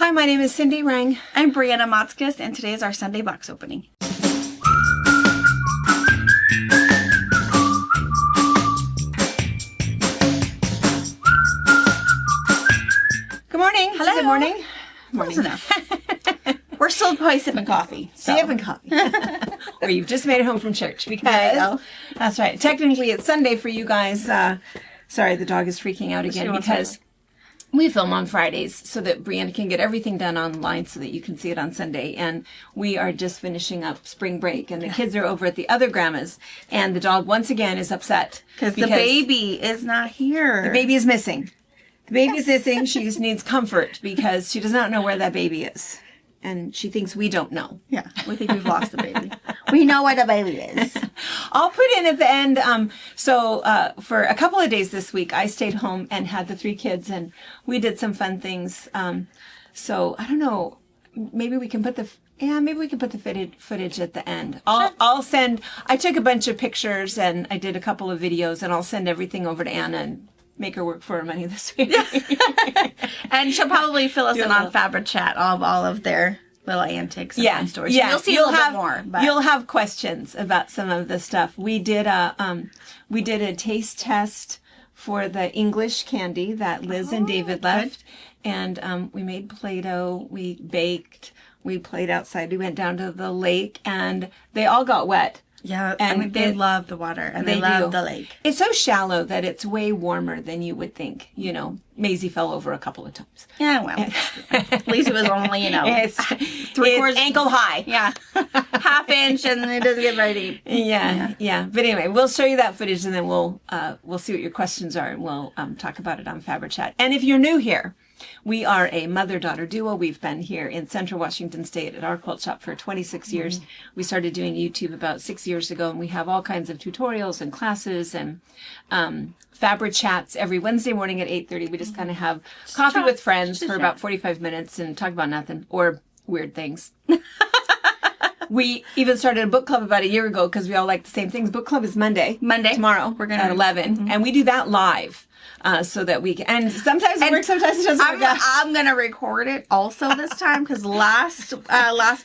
Hi, my name is Cindy Rang. I'm Brianna Motzkus, and today is our Sunday box opening. Good morning. Hello. Is it morning? Close enough. We're still probably sipping coffee. So. Sipping coffee. Or you've just made it home from church There you because go. that's right. Technically, it's Sunday for you guys. Sorry, the dog is freaking out again because we film on Fridays so that Brianna can get everything done online so that you can see it on Sunday. And we are just finishing up spring break, and the kids are over at the other grandma's, and the dog once again is upset Because the baby is not here. The baby is missing. The baby is missing. She just needs comfort because she does not know where that baby is. And she thinks we don't know. Yeah, we think we've lost the baby. We know where the baby is. I'll put in at the end. For a couple of days this week, I stayed home and had the 3 kids, and we did some fun things. So I don't know. Maybe we can put the footage at the end. I'll send. I took a bunch of pictures and I did a couple of videos, and I'll send everything over to Anna and make her work for her money this week. And she'll probably fill us in on Fabric Chat of all of their little antics and fun stories. Yeah, You'll see a little bit more. But. You'll have questions about some of the stuff. We did a taste test for the English candy that Liz and David left, and we made Play-Doh. We baked. We played outside. We went down to the lake, and they all got wet. Yeah, and they love the water, and they love the lake. It's so shallow that it's way warmer than you would think. You know, Maisie fell over a couple of times. Yeah, well, at least it was only, it's three-quarters ankle high. Yeah, half inch, and it doesn't get very deep. Yeah. But anyway, we'll show you that footage, and then we'll see what your questions are, and we'll talk about it on Fabric Chat. And if you're new here, we are a mother-daughter duo. We've been here in Central Washington State at our quilt shop for 26 years. We started doing YouTube about 6 years ago, and we have all kinds of tutorials and classes and Fabric Chats every Wednesday morning at 8:30. We just kind of have coffee with friends for about 45 minutes and talk about nothing or weird things. We even started a book club about a year ago because we all like the same things. Book club is Monday. Tomorrow. We're going to at 11. And we do that live. So that we can, and sometimes it works, sometimes it doesn't work out. I'm gonna record it also this time because last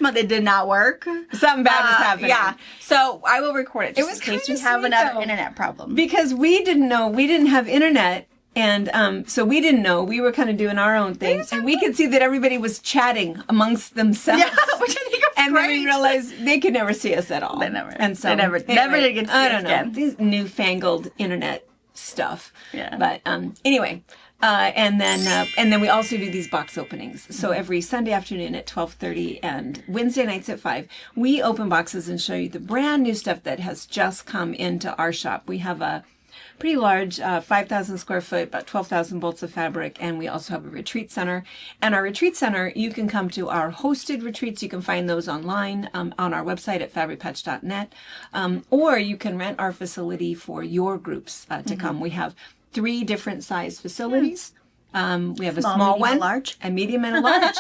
month it did not work. Something bad was happening. Yeah, so I will record it. Just it was in case we have another internet problem because we didn't know we didn't have internet, and so we didn't know we were kind of doing our own thing, and we could see that everybody was chatting amongst themselves. Yeah, which I think was and great. then we realized they could never see us at all. They never. And so they never did get to see us again. These newfangled internet stuff. Yeah. But anyway, and then we also do these box openings. So every Sunday afternoon at 12:30 and Wednesday nights at 5, we open boxes and show you the brand new stuff that has just come into our shop. We have a pretty large 5,000 square foot, about 12,000 bolts of fabric, and we also have a retreat center. And our retreat center, you can come to our hosted retreats. You can find those online on our website at fabricpatch.net, or you can rent our facility for your groups to come. We have 3 different size facilities. We have a small one, a medium, and a large.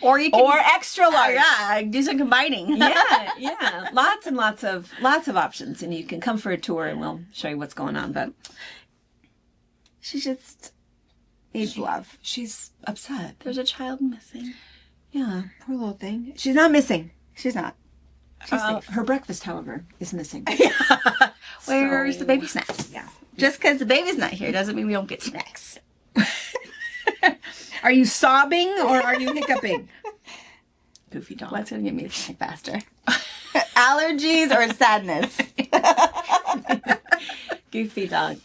Or you can, or extra large. Do some combining. yeah. Lots and lots of options, and you can come for a tour, and we'll show you what's going on. But she just needs love. She's upset. There's a child missing. Yeah, poor little thing. She's not missing. She's not. She's safe. Her breakfast, however, is missing. Where's the baby snacks? Yeah. Just because the baby's not here doesn't mean we don't get snacks. Are you sobbing or are you hiccuping? Goofy dog. What's going to get me to snack faster? Allergies or sadness? Goofy dog.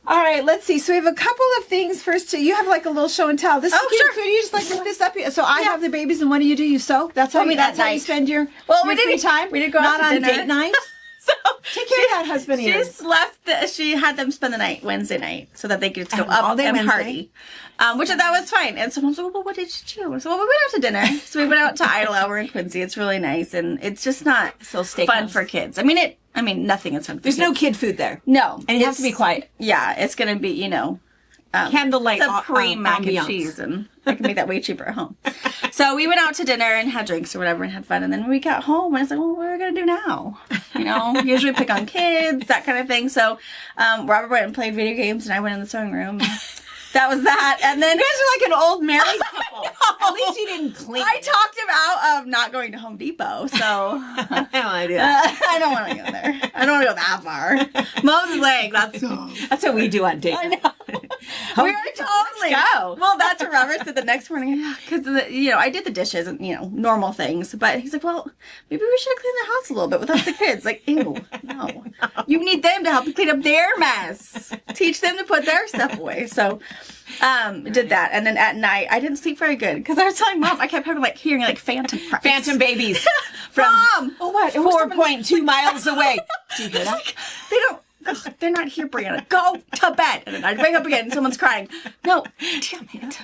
All right, let's see. So we have a couple of things first. You have like a little show and tell. This is cute. Sure. Could you just like lift this up here? So I have the babies, and what do? You sew? That's how you spend your free time. We did go not out to on dinner. date night. So take care of that husband. She had them spend the night Wednesday night so that they could go all up day and Wednesday. party, which that was fine. And someone's like, "Well, what did you do?" So we went out to dinner. So we went out to Idle Hour in Quincy. It's really nice, and it's just not fun for kids. I mean, nothing is fun for kids. There's no kid food there. No, and you have to be quiet. Yeah, it's gonna be candlelight supreme mac ambiance. and cheese, and I can make that way cheaper at home. So we went out to dinner and had drinks or whatever and had fun, and then we got home and it's like, well, what are we gonna do now? Usually pick on kids, that kind of thing. So Robert went and played video games, and I went in the sewing room. That was that, and then you guys are like an old married couple. not going to Home Depot, so I have no idea. I don't want to go there. I don't want to go that far. Moses Lake, That's what we do on date. I know. We were totally. Let's go. Well, that's what Robert said the next morning. Because, I did the dishes and, normal things. But he's like, well, maybe we should clean the house a little bit without the kids. Like, ew, no. You need them to help you clean up their mess. Teach them to put their stuff away. So, did that. And then at night, I didn't sleep very good. Because I was telling Mom, I kept having, hearing, phantom cries. Phantom babies from Mom! Oh, what? 4.2 miles away. Do you hear that? They don't. Ugh, they're not here, Brianna. Go to bed. And then I'd wake up again and someone's crying. No, damn it.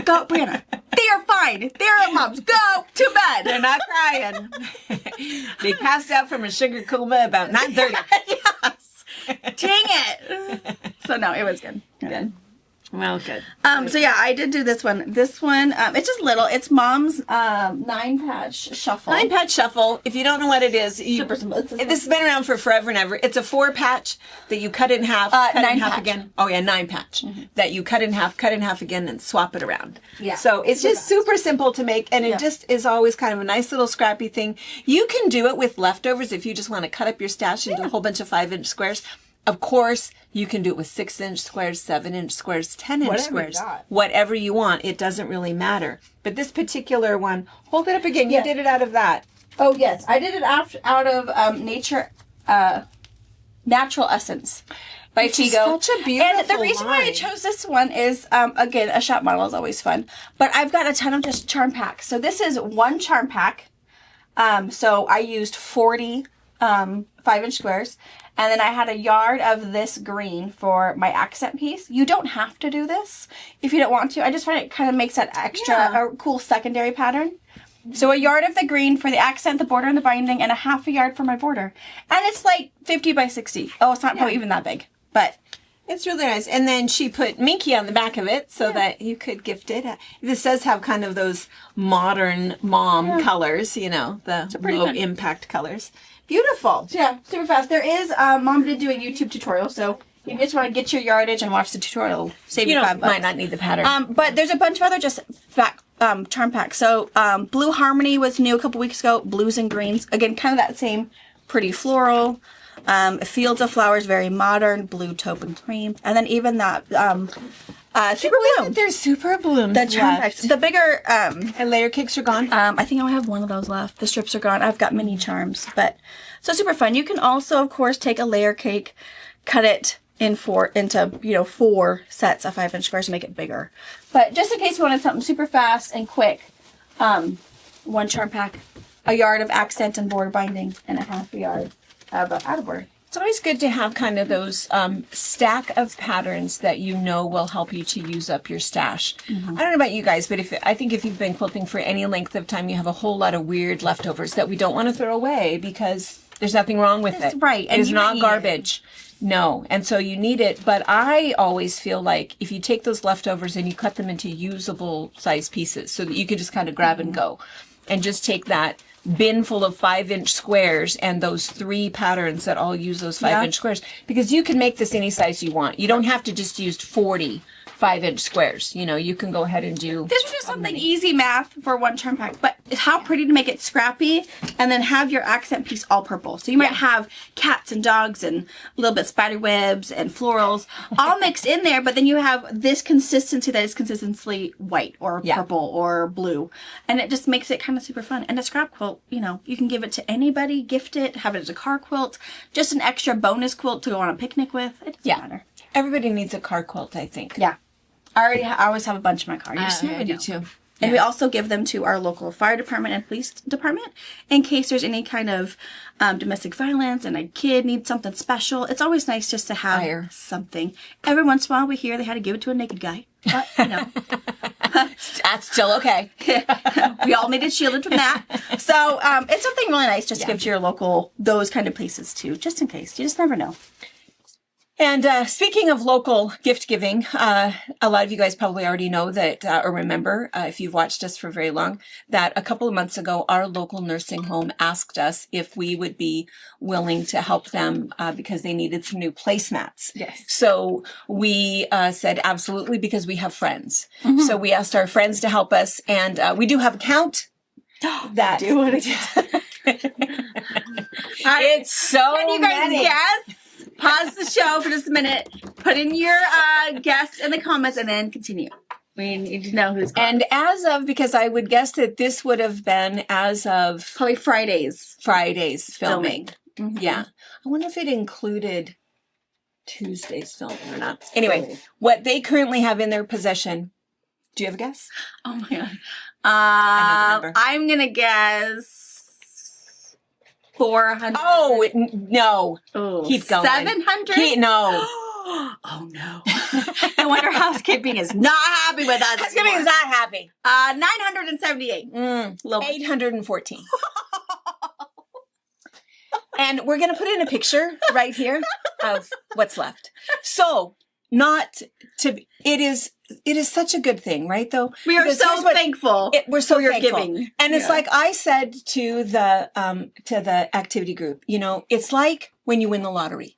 Go, Brianna. They are fine. They're at Mom's. Go to bed. They're not crying. They passed out from a sugar coma about 9:30. Yes. Dang it. So no, it was good. Good. Well, good. So yeah, I did do this one. This one, it's just little. It's Mom's 9-patch shuffle. 9-patch shuffle. If you don't know what it is, Super simple. It's this has been around for forever and ever. It's a 4-patch that you cut in half, cut in half 9-patch. again. Oh yeah, 9-patch that you cut in half again, and swap it around. Yeah. So it's just super simple to make, and it just is always kind of a nice little scrappy thing. You can do it with leftovers if you just want to cut up your stash and do a whole bunch of 5-inch squares. Of course, you can do it with 6-inch squares, 7-inch squares, 10-inch squares, whatever you want. It doesn't really matter. But this particular one, hold it up again. You did it out of that. Oh yes, I did it out of Natural Essence by Figo. Such a beautiful And the reason why I chose this one is, again, a shop model is always fun. But I've got a ton of just charm packs. So this is one charm pack. So I used 40 5-inch squares. And then I had a yard of this green for my accent piece. You don't have to do this if you don't want to. I just find it kind of makes that extra, a cool secondary pattern. So a yard of the green for the accent, the border, and the binding, and a half a yard for my border. And it's 50 by 60. Oh, it's not probably even that big, but it's really nice. And then she put Minky on the back of it so that you could gift it. This does have kind of those modern mom colors, the low impact colors. Beautiful. Yeah, super fast. There is, Mom did do a YouTube tutorial, so if you just want to get your yardage and watch the tutorial, save you $5. Might not need the pattern. But there's a bunch of other just charm packs. So, Blue Harmony was new a couple weeks ago. Blues and greens. Again, kind of that same pretty floral. Fields of Flowers, very modern. Blue, taupe, and cream. And then even that, Super Bloom. There's Super Blooms The charm packs. The bigger, and layer cakes are gone. I think I only have one of those left. The strips are gone. I've got mini charms, but so super fun. You can also, of course, take a layer cake, cut it into 4 sets of 5-inch squares to make it bigger. But just in case you wanted something super fast and quick, one charm pack, a yard of accent and border binding, and a half a yard of outer border. It's always good to have kind of those stack of patterns that will help you to use up your stash. I don't know about you guys, but I think if you've been quilting for any length of time, you have a whole lot of weird leftovers that we don't want to throw away because there's nothing wrong with it. Right. It is not garbage. No. And so you need it. But I always feel like if you take those leftovers and you cut them into usable size pieces so that you can just kind of grab and go and just take that bin full of 5-inch squares and those 3 patterns that all use those 5-inch squares, because you can make this any size you want. You don't have to just use 40 5-inch squares. You can go ahead and do. This was just something easy math for one charm pack, but how pretty to make it scrappy and then have your accent piece all purple. So you might have cats and dogs and a little bit spider webs and florals all mixed in there, but then you have this consistency that is consistently white or purple or blue. And it just makes it kind of super fun. And a scrap quilt, you can give it to anybody, gift it, have it as a car quilt, just an extra bonus quilt to go on a picnic with. It doesn't matter. Everybody needs a car quilt, I think. Yeah. I always have a bunch in my car. I do too. And we also give them to our local fire department and police department in case there's any kind of domestic violence and a kid needs something special. It's always nice just to have something. Every once in a while we hear they had to give it to a naked guy. But, that's still okay. We all needed shielded from that. So it's something really nice just to give to your local, those kind of places too, just in case. You just never know. And speaking of local gift giving, a lot of you guys probably already know that, or remember, if you've watched us for very long, that a couple of months ago, our local nursing home asked us if we would be willing to help them because they needed some new placemats. Yes. So we said absolutely because we have friends. So we asked our friends to help us, and we do have a count. that Do what it's so Can you guys many. guess? Pause the show for just a minute. Put in your guess in the comments and then continue. We need to know who's gone. And as of, because I would guess that this would have been as of Probably Fridays. Friday's filming. Mhm. Yeah. I wonder if it included Tuesday's filming or not. Anyway, what they currently have in their possession. Do you have a guess? Oh my god. I know the number. I'm gonna guess 400. Oh, no. Oh, Keep going. 700. No. Oh no. I wonder housekeeping is not happy with us. Housekeeping is anymore. not happy. 978. Little bit. 814. And we're going to put in a picture right here of what's left. So, it is such a good thing, right? Though We are Because so here's what- thankful we're so for your thankful. giving. And it's Yeah. like I said to the activity group, you know, it's like when you win the lottery.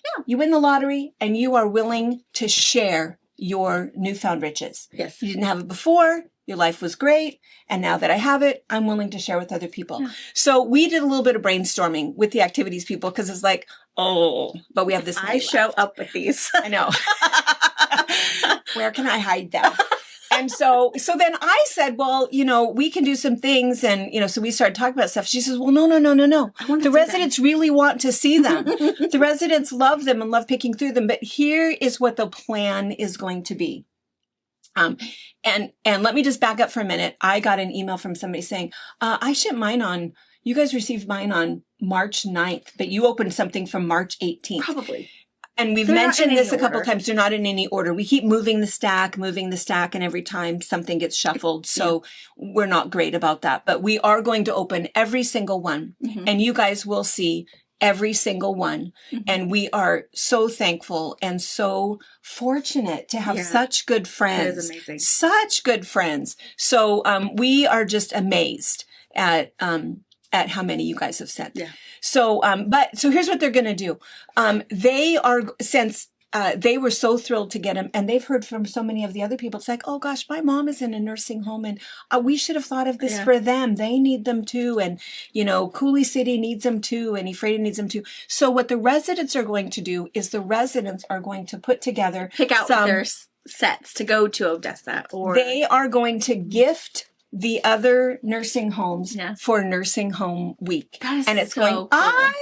Yeah. You win the lottery and you are willing to share your newfound riches. Yes. You didn't have it before. Your life was great. And now that I have it, I'm willing to share with other people. Yeah. So we did a little bit of brainstorming with the activities people because it's like, oh, but we have this. I many show left. up with these. I know. Where can I hide them? And so then I said, well, you know, we can do some things. And, you know, so we started talking about stuff. She says, well, no. I want The residents really want to see them. them. The residents love them and love picking through them. But here is what the plan is going to be. And let me just back up for a minute. I got an email from somebody saying, I shipped mine you guys received mine on March 9th, but you opened something from March 18th. Probably. And we've They're not mentioned in this a any couple order. times. They're not in any order. We keep moving the stack, and every time something gets shuffled. So we're not great about that. But we are going to open every single one. Mhm. And you guys will see every single one. Mhm. And we are so thankful and so fortunate to have Yeah. such good That friends. is amazing. Such good friends. So we are just amazed at how many you guys have sent. Yeah. So, so here's what they're going to do. They are, since they were so thrilled to get them, and they've heard from so many of the other people. It's like, oh gosh, my mom is in a nursing home, and we should have thought of this Yeah. for them. They need them too, and you know, Cooley City needs them too, and Ephrata needs them too. So, what the residents are going to do is the residents are going to put together Pick out some. their sets to go to Odessa, or They are going to gift the other nursing homes Yeah. for Nursing Home Week. That is And it's so going, cool. I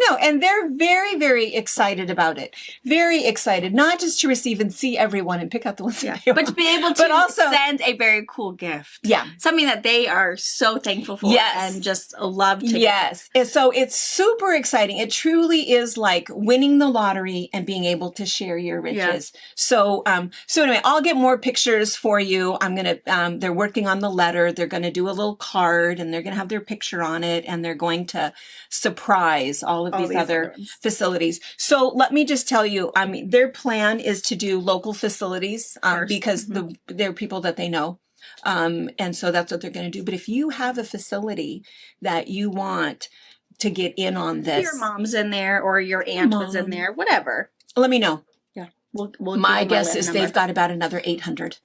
know. And they're very, very excited about it. Very excited, not just to receive and see everyone and pick out the ones Yeah. that they But to want. be able to But also- send a very cool gift. Yeah. Something that they are so thankful for Yes. and just love to Yes. And so it's super exciting. It truly is like winning the lottery and being able to share your riches. So anyway, I'll get more pictures for you. I'm going to, they're working on the letter. They're going to do a little card and they're going to have their picture on it and they're going to surprise all of All these these other other ones. facilities. So let me just tell you, I mean, their plan is to do local facilities, First. because they're people that they know. And so that's what they're going to do. But if you have a facility that you want to get in on If this, your mom's in there or your aunt was in Mom. there, whatever. let me know. We'll My give them guess a is number. they've got about another 800.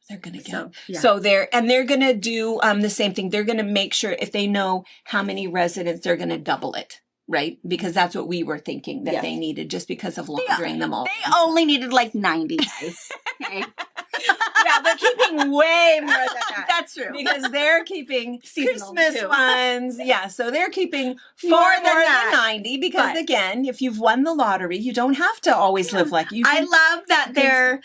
They're going to get. So, yeah. So they're going to do the same thing. They're going to make sure if they know how many residents, they're going to double it, right? Because that's what we were thinking that Yes. they needed just because of laundering them all. They only needed like 90 guys. Okay. Yeah, they're keeping way more than that. That's true. Because they're keeping Seasonal, Christmas too. ones. Yeah, so they're keeping far More more than than that. 90 because, But- again, if you've won the lottery, you don't have to always live like you I can. love that they're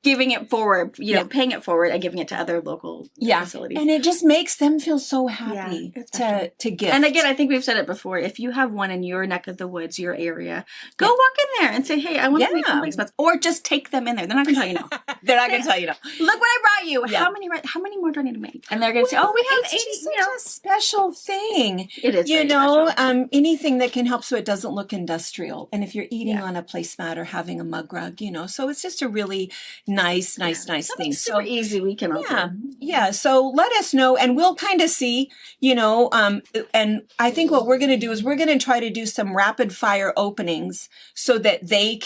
giving it forward, Yeah. paying it forward and giving it to other local Yeah, facilities. and it just makes them feel so happy it's to special. give. And again, I think we've said it before. If you have one in your neck of the woods, your area, go walk in there and say, "Hey, I want to make some Yeah. place spots," or just take them in there. They're not going to tell you no. they're not going to tell you no. Look what I brought you. Yeah. How many more do I need to make? And they're going to say, "Oh, we have It's 80." just You such know, a special thing. it is. You very know, special. anything that can help so it doesn't look industrial. And if you're eating Yeah. on a placemat or having a mug rug, you know, so it's just a really nice Something thing. super easy. We can Yeah. open. Yeah. So let us know and we'll kind of see, you know, and I think what we're going to do is we're going to try to do some rapid fire openings so that we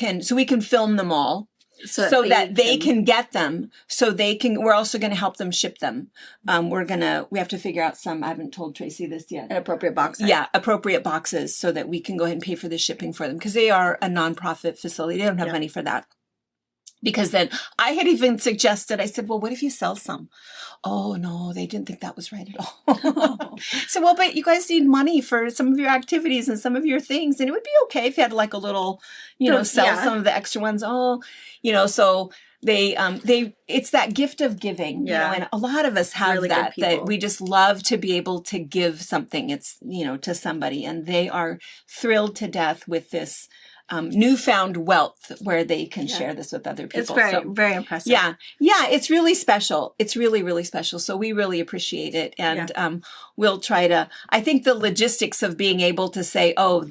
can film them all. so that they can get them, so they can, we're also going to help them ship them. We have to figure out some, I haven't told Tracy this yet. An appropriate box size. Yeah, appropriate boxes so that we can go ahead and pay for the shipping for them because they are a nonprofit facility. They don't have money for that. Because then I had even suggested, I said, well, what if you sell some? Oh, no, they didn't think that was right at all. So, well, but you guys need money for some of your activities and some of your things. And it would be okay if you had like a little, sell some of the extra ones. Oh, so it's that gift of giving, and a lot of us have really that we just love to be able to give something. It's, to somebody, and they are thrilled to death with this newfound wealth where they can share this with other people. It's very impressive. Yeah. Yeah. It's really special. It's really, really special. So we really appreciate it. And, we'll try to, I think the logistics of being able to say, oh,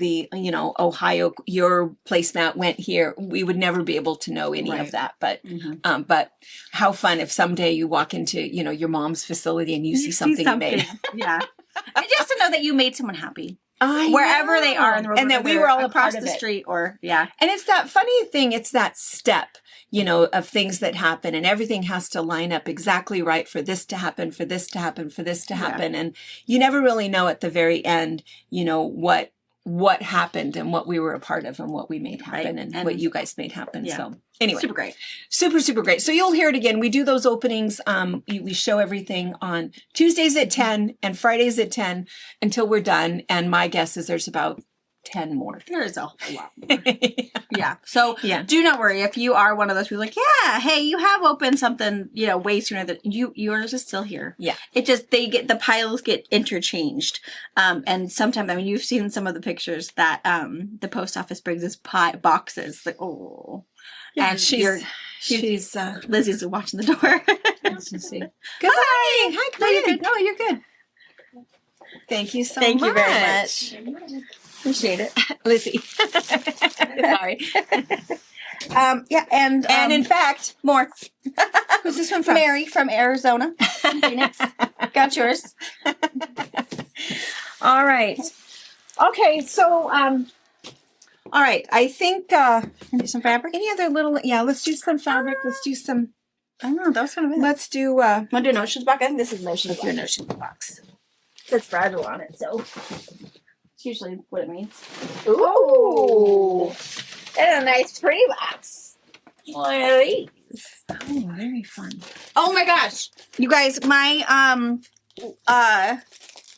Ohio, your placemat went here. We would never be able to know any of that. But, but how fun if someday you walk into, your mom's facility and you see something you made. Yeah. And just to know that you made someone happy. Wherever they are in the world, and that we were all across the street, and it's that funny thing. It's that step, of things that happen, and everything has to line up exactly right for this to happen, for this to happen, for this to happen, and you never really know at the very end, what happened and what we were a part of and what we made happen and what you guys made happen. So anyway, super great. Super, super great. So you'll hear it again. We do those openings. We show everything on Tuesdays at 10 and Fridays at 10 until we're done. And my guess is there's about 10 more. There's a whole lot more. So do not worry if you are one of those people like, hey, you have opened something, way sooner than yours is still here. Yeah. It just, the piles get interchanged. And sometimes, you've seen some of the pictures that, the post office brings us boxes. Like, oh. Yeah, and she's Lizzie's watching the door. Let's see. Good morning. Hi, come on in. No, you're good. Thank you so much. Thank you very much. Appreciate it. Lizzie. Sorry. And in fact, more. Who's this one from? Mary from Arizona. Phoenix. Got yours. All right. Okay, so all right, I think do some fabric? Any other little let's do some fabric. Let's do some I don't know, that was kind of it. Let's do wanna do a notions box? I think this is notions. Let's do a notions box. It says fragile on it, so it's usually what it means. Ooh. And a nice pretty box. One of these. Oh, very fun. Oh my gosh. You guys, my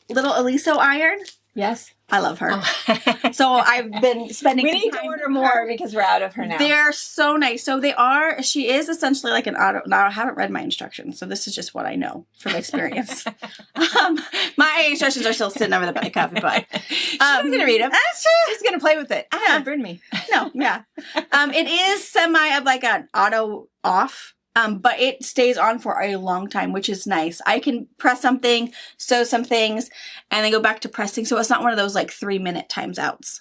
little Eliso iron. Yes. I love her. So I've been spending We need to order more because we're out of her now. They're so nice. So she is essentially like an auto. Now I haven't read my instructions, so this is just what I know from experience. My instructions are still sitting over the back of it, but she's going to read them. She's going to play with it. Burn me. No, yeah. It is semi of like an auto off. But it stays on for a long time, which is nice. I can press something, sew some things, and then go back to pressing. So it's not one of those like 3-minute times outs.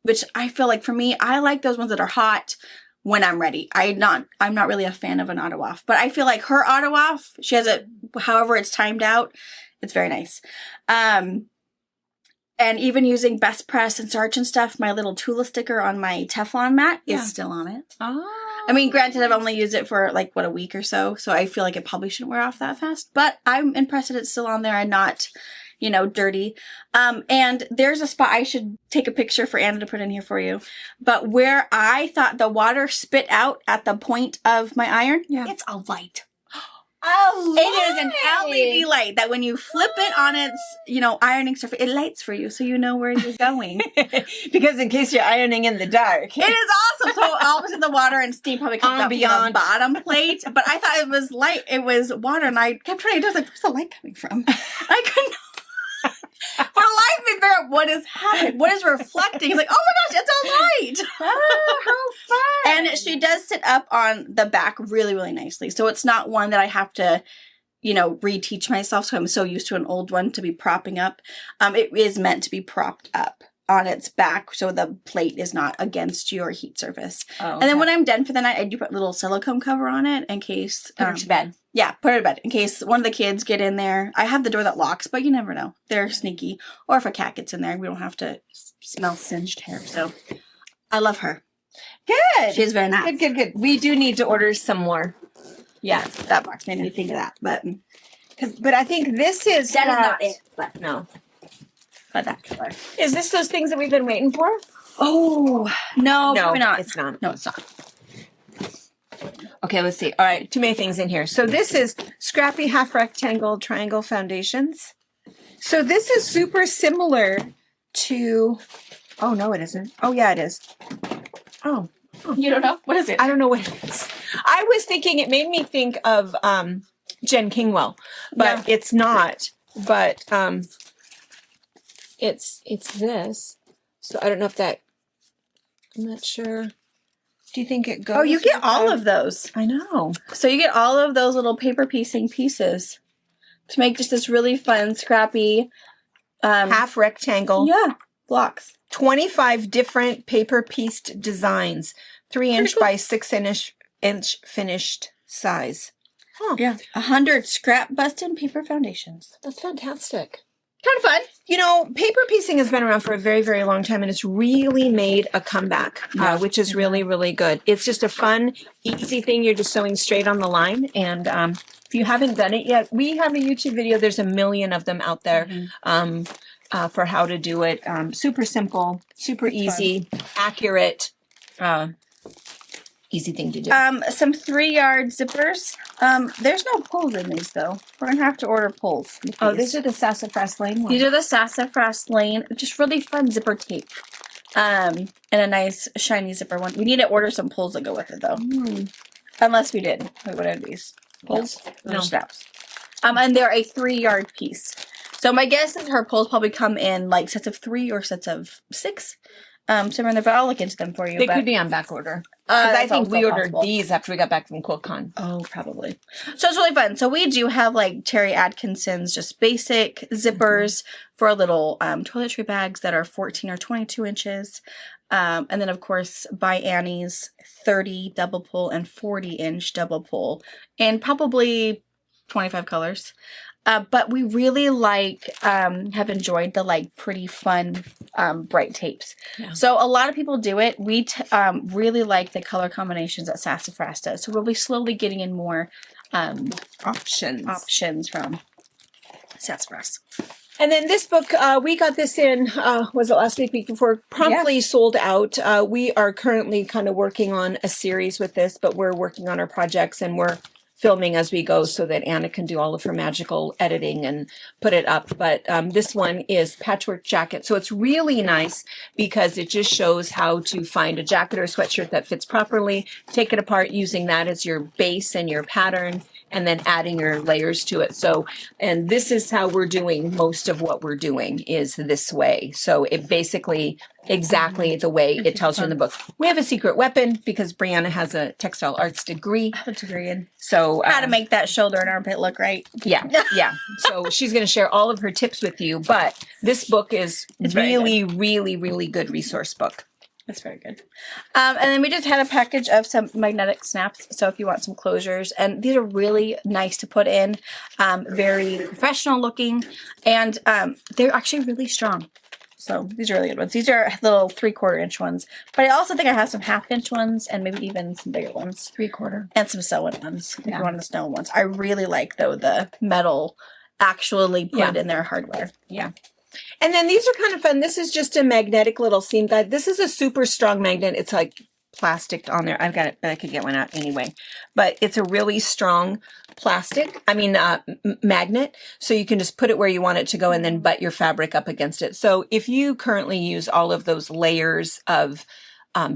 Which I feel like for me, I like those ones that are hot when I'm ready. I'm not really a fan of an auto off, but I feel like her auto off, she has it however it's timed out. It's very nice. And even using Best Press and Starch and stuff, my little Tula sticker on my Teflon mat is still on it. Oh. Granted, I've only used it for like, a week or so. So I feel like it probably shouldn't wear off that fast. But I'm impressed that it's still on there and not, dirty. And there's a spot I should take a picture for Anna to put in here for you. But where I thought the water spit out at the point of my iron, it's a light. It is an LED light that when you flip it on its, ironing surface, it lights for you so you know where you're going. Because in case you're ironing in the dark. It is awesome. So obviously the water and steam probably comes up beyond the bottom plate, but I thought it was light. It was water, and I kept trying to do it. I was like, where's the light coming from? I couldn't. For life, me figure out what is happening. What is reflecting? It's like, oh my gosh, it's a light. Oh, how fun. And she does sit up on the back really, really nicely. So it's not one that I have to, reteach myself. So I'm so used to an old one to be propping up. It is meant to be propped up on its back so the plate is not against your heat surface. Oh, okay. And then when I'm done for the night, I do put a little silicone cover on it in case. Put it to bed. Yeah, put it to bed in case one of the kids get in there. I have the door that locks, but you never know. They're sneaky. Or if a cat gets in there, we don't have to smell singed hair. So I love her. Good. She's very nice. Good. We do need to order some more. Yeah, that box made me think of that, but But I think this is that is not it. But No. but that color. Is this those things that we've been waiting for? Oh no, No, probably not. it's not. No, it's not. Okay, let's see. All right, too many things in here. So this is Scrappy Half Rectangle Triangle Foundations. So this is super similar to, oh no, it isn't. Oh yeah, it is. Oh, You don't know what is it? I don't know what it is. I was thinking it made me think of Jen Kingwell, but it's not. But it's this. So I don't know if that. I'm not sure. Do you think it goes? Oh, you get with all that? of those. I know. So you get all of those little paper piecing pieces to make just this really fun, scrappy Half rectangle. yeah, blocks. 25 different paper pieced designs. 3-inch by 6-inch finished size. Huh. Yeah, 100 scrap busted paper foundations. That's fantastic. Kind of fun. You know, paper piecing has been around for a very, very long time, and it's really made a comeback, which is really, really good. It's just a fun, easy thing. You're just sewing straight on the line. And if you haven't done it yet, we have a YouTube video. There's a million of them out there for how to do it. Super simple, super easy, accurate, easy thing to do. Some 3-yard zippers. There's no pulls in these though. We're gonna have to order pulls. Oh, these are the Sassafras Lane ones. These are the Sassafras Lane. Just really fun zipper tape. And a nice shiny zipper one. We need to order some pulls that go with it though. Unless we did. Wait, what are these? Pulls? No. Snaps. And they're a 3-yard piece. So my guess is her pulls probably come in like sets of 3 or sets of 6. Somewhere in there, but I'll look into them for you. They could be on back order. I think we ordered these after we got back from QuiltCon. Oh, probably. So it's really fun. So we do have like Terry Atkinson's just basic zippers for our little toiletry bags that are 14 or 22 inches. And then of course by Annie's 30 double pull and 40-inch double pull and probably 25 colors. But we really have enjoyed the like pretty fun bright tapes. Yeah. So a lot of people do it. We really like the color combinations that Sassafras does. So we'll be slowly getting in more options from Sassafras. And then this book, we got this in, was it last week before? Promptly sold out. We are currently kind of working on a series with this, but we're working on our projects and we're filming as we go so that Anna can do all of her magical editing and put it up. But this one is Patchwork Jacket. So it's really nice because it just shows how to find a jacket or a sweatshirt that fits properly, take it apart using that as your base and your pattern, and then adding your layers to it. So, and this is how we're doing most of what we're doing is this way. So it basically exactly the way it tells you in the book. We have a secret weapon because Brianna has a textile arts degree. I have a degree in so how to make that shoulder and armpit look right. Yeah. So she's going to share all of her tips with you, but this book is really, really good resource book. That's very good. And then we just had a package of some magnetic snaps. So if you want some closures, and these are really nice to put in, very professional looking, and they're actually really strong. So these are really good ones. These are little 3/4-inch ones, but I also think I have some 1/2-inch ones and maybe even some bigger ones. 3/4. And some sewing ones. If you want the sewing ones. I really like though the metal actually put in their hardware. Yeah. And then these are kind of fun. This is just a magnetic little seam guide. This is a super strong magnet. It's like plastic on there. I've got it, but I could get one out anyway. But it's a really strong plastic, magnet. So you can just put it where you want it to go and then butt your fabric up against it. So if you currently use all of those layers of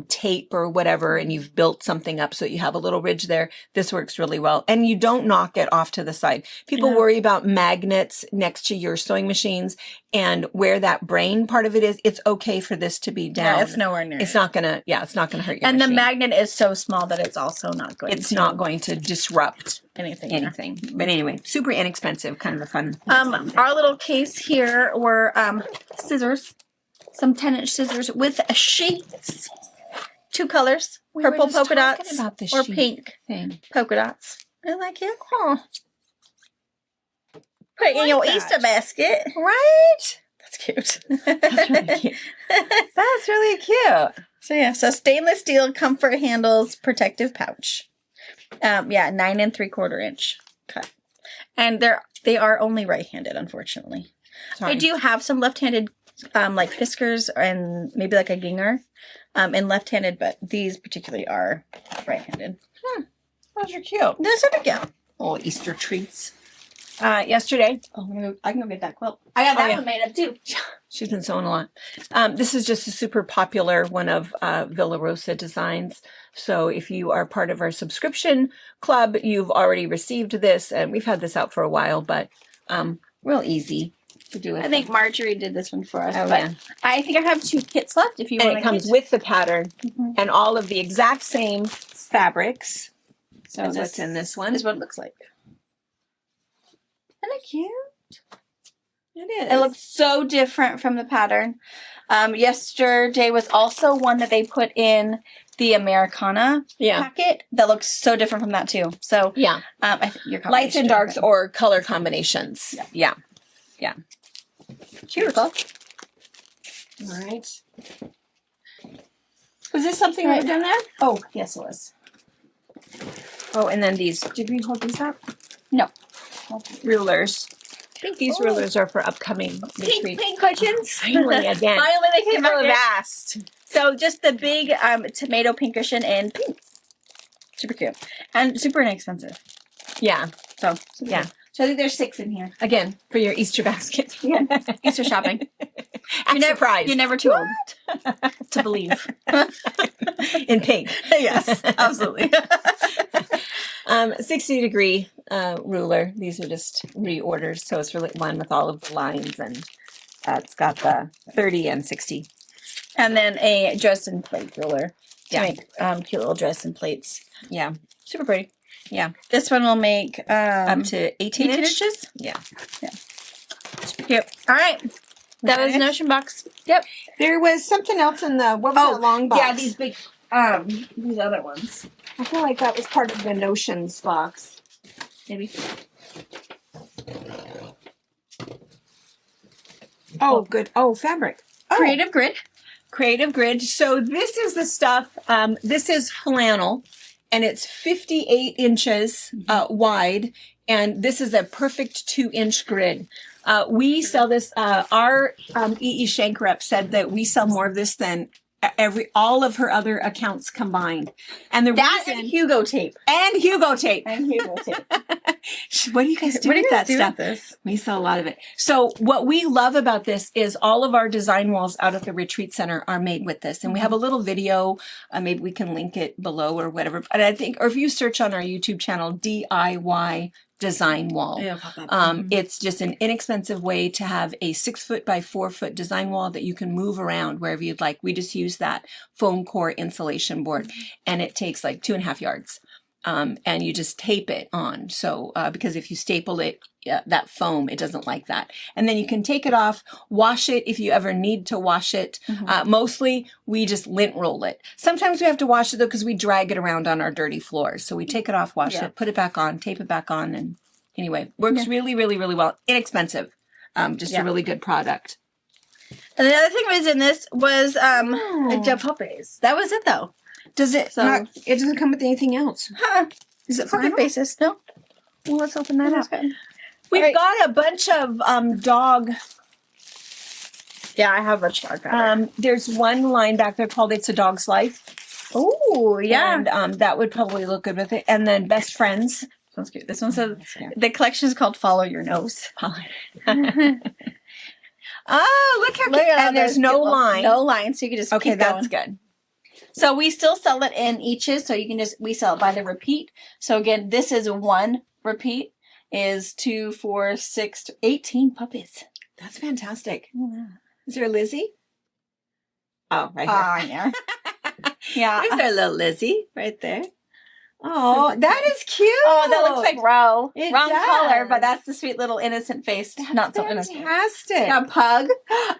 tape or whatever, and you've built something up so you have a little ridge there, this works really well. And you don't knock it off to the side. People worry about magnets next to your sewing machines and where that brain part of it is. It's okay for this to be down. Yeah, it's nowhere near. It's not gonna hurt your And machine. the magnet is so small that it's also not going it's not going to disrupt anything. But anyway, super inexpensive, kind of a fun. Our little case here were scissors. Some 10-inch scissors with sheets. 2 colors, purple polka dots or pink polka dots. I like it. Oh. Put it in your Easter basket. Right? That's cute. That's really cute. That's really cute. So stainless steel comfort handles protective pouch. 9 3/4 inch cut. And they are only right-handed, unfortunately. Sorry. I do have some left-handed like Fiskars and maybe like a Ginger and left-handed, but these particularly are right-handed. Those are cute. They're sort of cute. Little Easter treats. Yesterday, I can go get that quilt. I got that yeah. one made up too. she's been sewing a lot. This is just a super popular one of Villa Rosa designs. So if you are part of our subscription club, you've already received this, and we've had this out for a while, but real easy to do. I think Marjorie did this one for us. Oh, but yeah. I think I have 2 kits left if you want And to it comes with the pattern and all of the exact same fabrics. So Is what's this- in this one? This is what it looks like. Isn't it cute? It is. It looks so different from the pattern. Yesterday was also one that they put in the Americana packet that looks so different from that too. So Yeah. I think your Lights and darks or color combinations. Yeah. Beautiful. All right. Was this something that was in there? Oh, yes, it was. Oh, and then these. Did we hold these up? No. Rulers. I think these rulers are for upcoming retreats. Pink cushions. Finally, again. Finally, they came So out fast. So just the big tomato pink cushion and pink. Super cute and super inexpensive. Yeah. So Yeah. cute. So I think there's 6 in here. Again, for your Easter basket. Yeah, Easter shopping. Extra prize. You're never too old to believe. In pink. Yes, absolutely. 60-degree ruler. These are just reorders, so it's really one with all of the lines, and it's got the 30 and 60. And then a dress and plate ruler to Yeah. make cute little dress and plates. Yeah. Super pretty. Yeah. This one will make Up to 18 inches. Yeah. Super cute. All right. That was Okay. Notion box. Yep. There was something else in the, what was that long box? Yeah, these big these other ones. I feel like that was part of the Notions box. Maybe. Oh, good. Oh, fabric. Oh. Creative Grid. Creative Grid. So this is the stuff, this is flannel, and it's 58 inches wide, and this is a perfect 2-inch grid. We sell this, our E.E. Shank rep said that we sell more of this than all of her other accounts combined. And the That reason, and Hugo tape. and Hugo tape. And Hugo tape. What do you guys do with that stuff? This? We sell a lot of it. So what we love about this is all of our design walls out at the retreat center are made with this. And we have a little video, maybe we can link it below or whatever. But I think, or if you search on our YouTube channel, DIY design wall. Yeah, pop up. It's just an inexpensive way to have a 6 foot by 4 foot design wall that you can move around wherever you'd like. We just use that foam core insulation board, and it takes like 2.5 yards. And you just tape it on. So, because if you staple it, that foam, it doesn't like that. And then you can take it off, wash it if you ever need to wash it. Mostly we just lint roll it. Sometimes we have to wash it though, because we drag it around on our dirty floors. So we take it off, wash it, put it back on, tape it back on. And anyway, works really, really, really well. Inexpensive. Just a really good product. And the other thing was in this was the puppies. That was it though. Does it? So- It doesn't come with anything else. Huh. Is it Puppy fine? basis. No. Well, let's open that up. Okay. We've All right. got a bunch of dog. Yeah, I have a dog. There's one line back there called "It's a Dog's Life." Oh, yeah. And that would probably look good with it. And then Best Friends. Sounds good. This one says the collection is called Follow Your Nose. Oh, look how cute! And there's no line. No line, so you can just Okay, keep that's going. good. So we still sell it in eaches, so you can we sell it by the repeat. So again, this is one repeat, is 2, 4, 6, 18 puppies. That's fantastic. Is there a Lizzie? Oh, right here. Yeah. There's our little Lizzie right there. Oh, that is cute. Oh, that looks like Ro. It Wrong does. color, but that's the sweet little innocent face. That's Not so innocent. fantastic. A pug.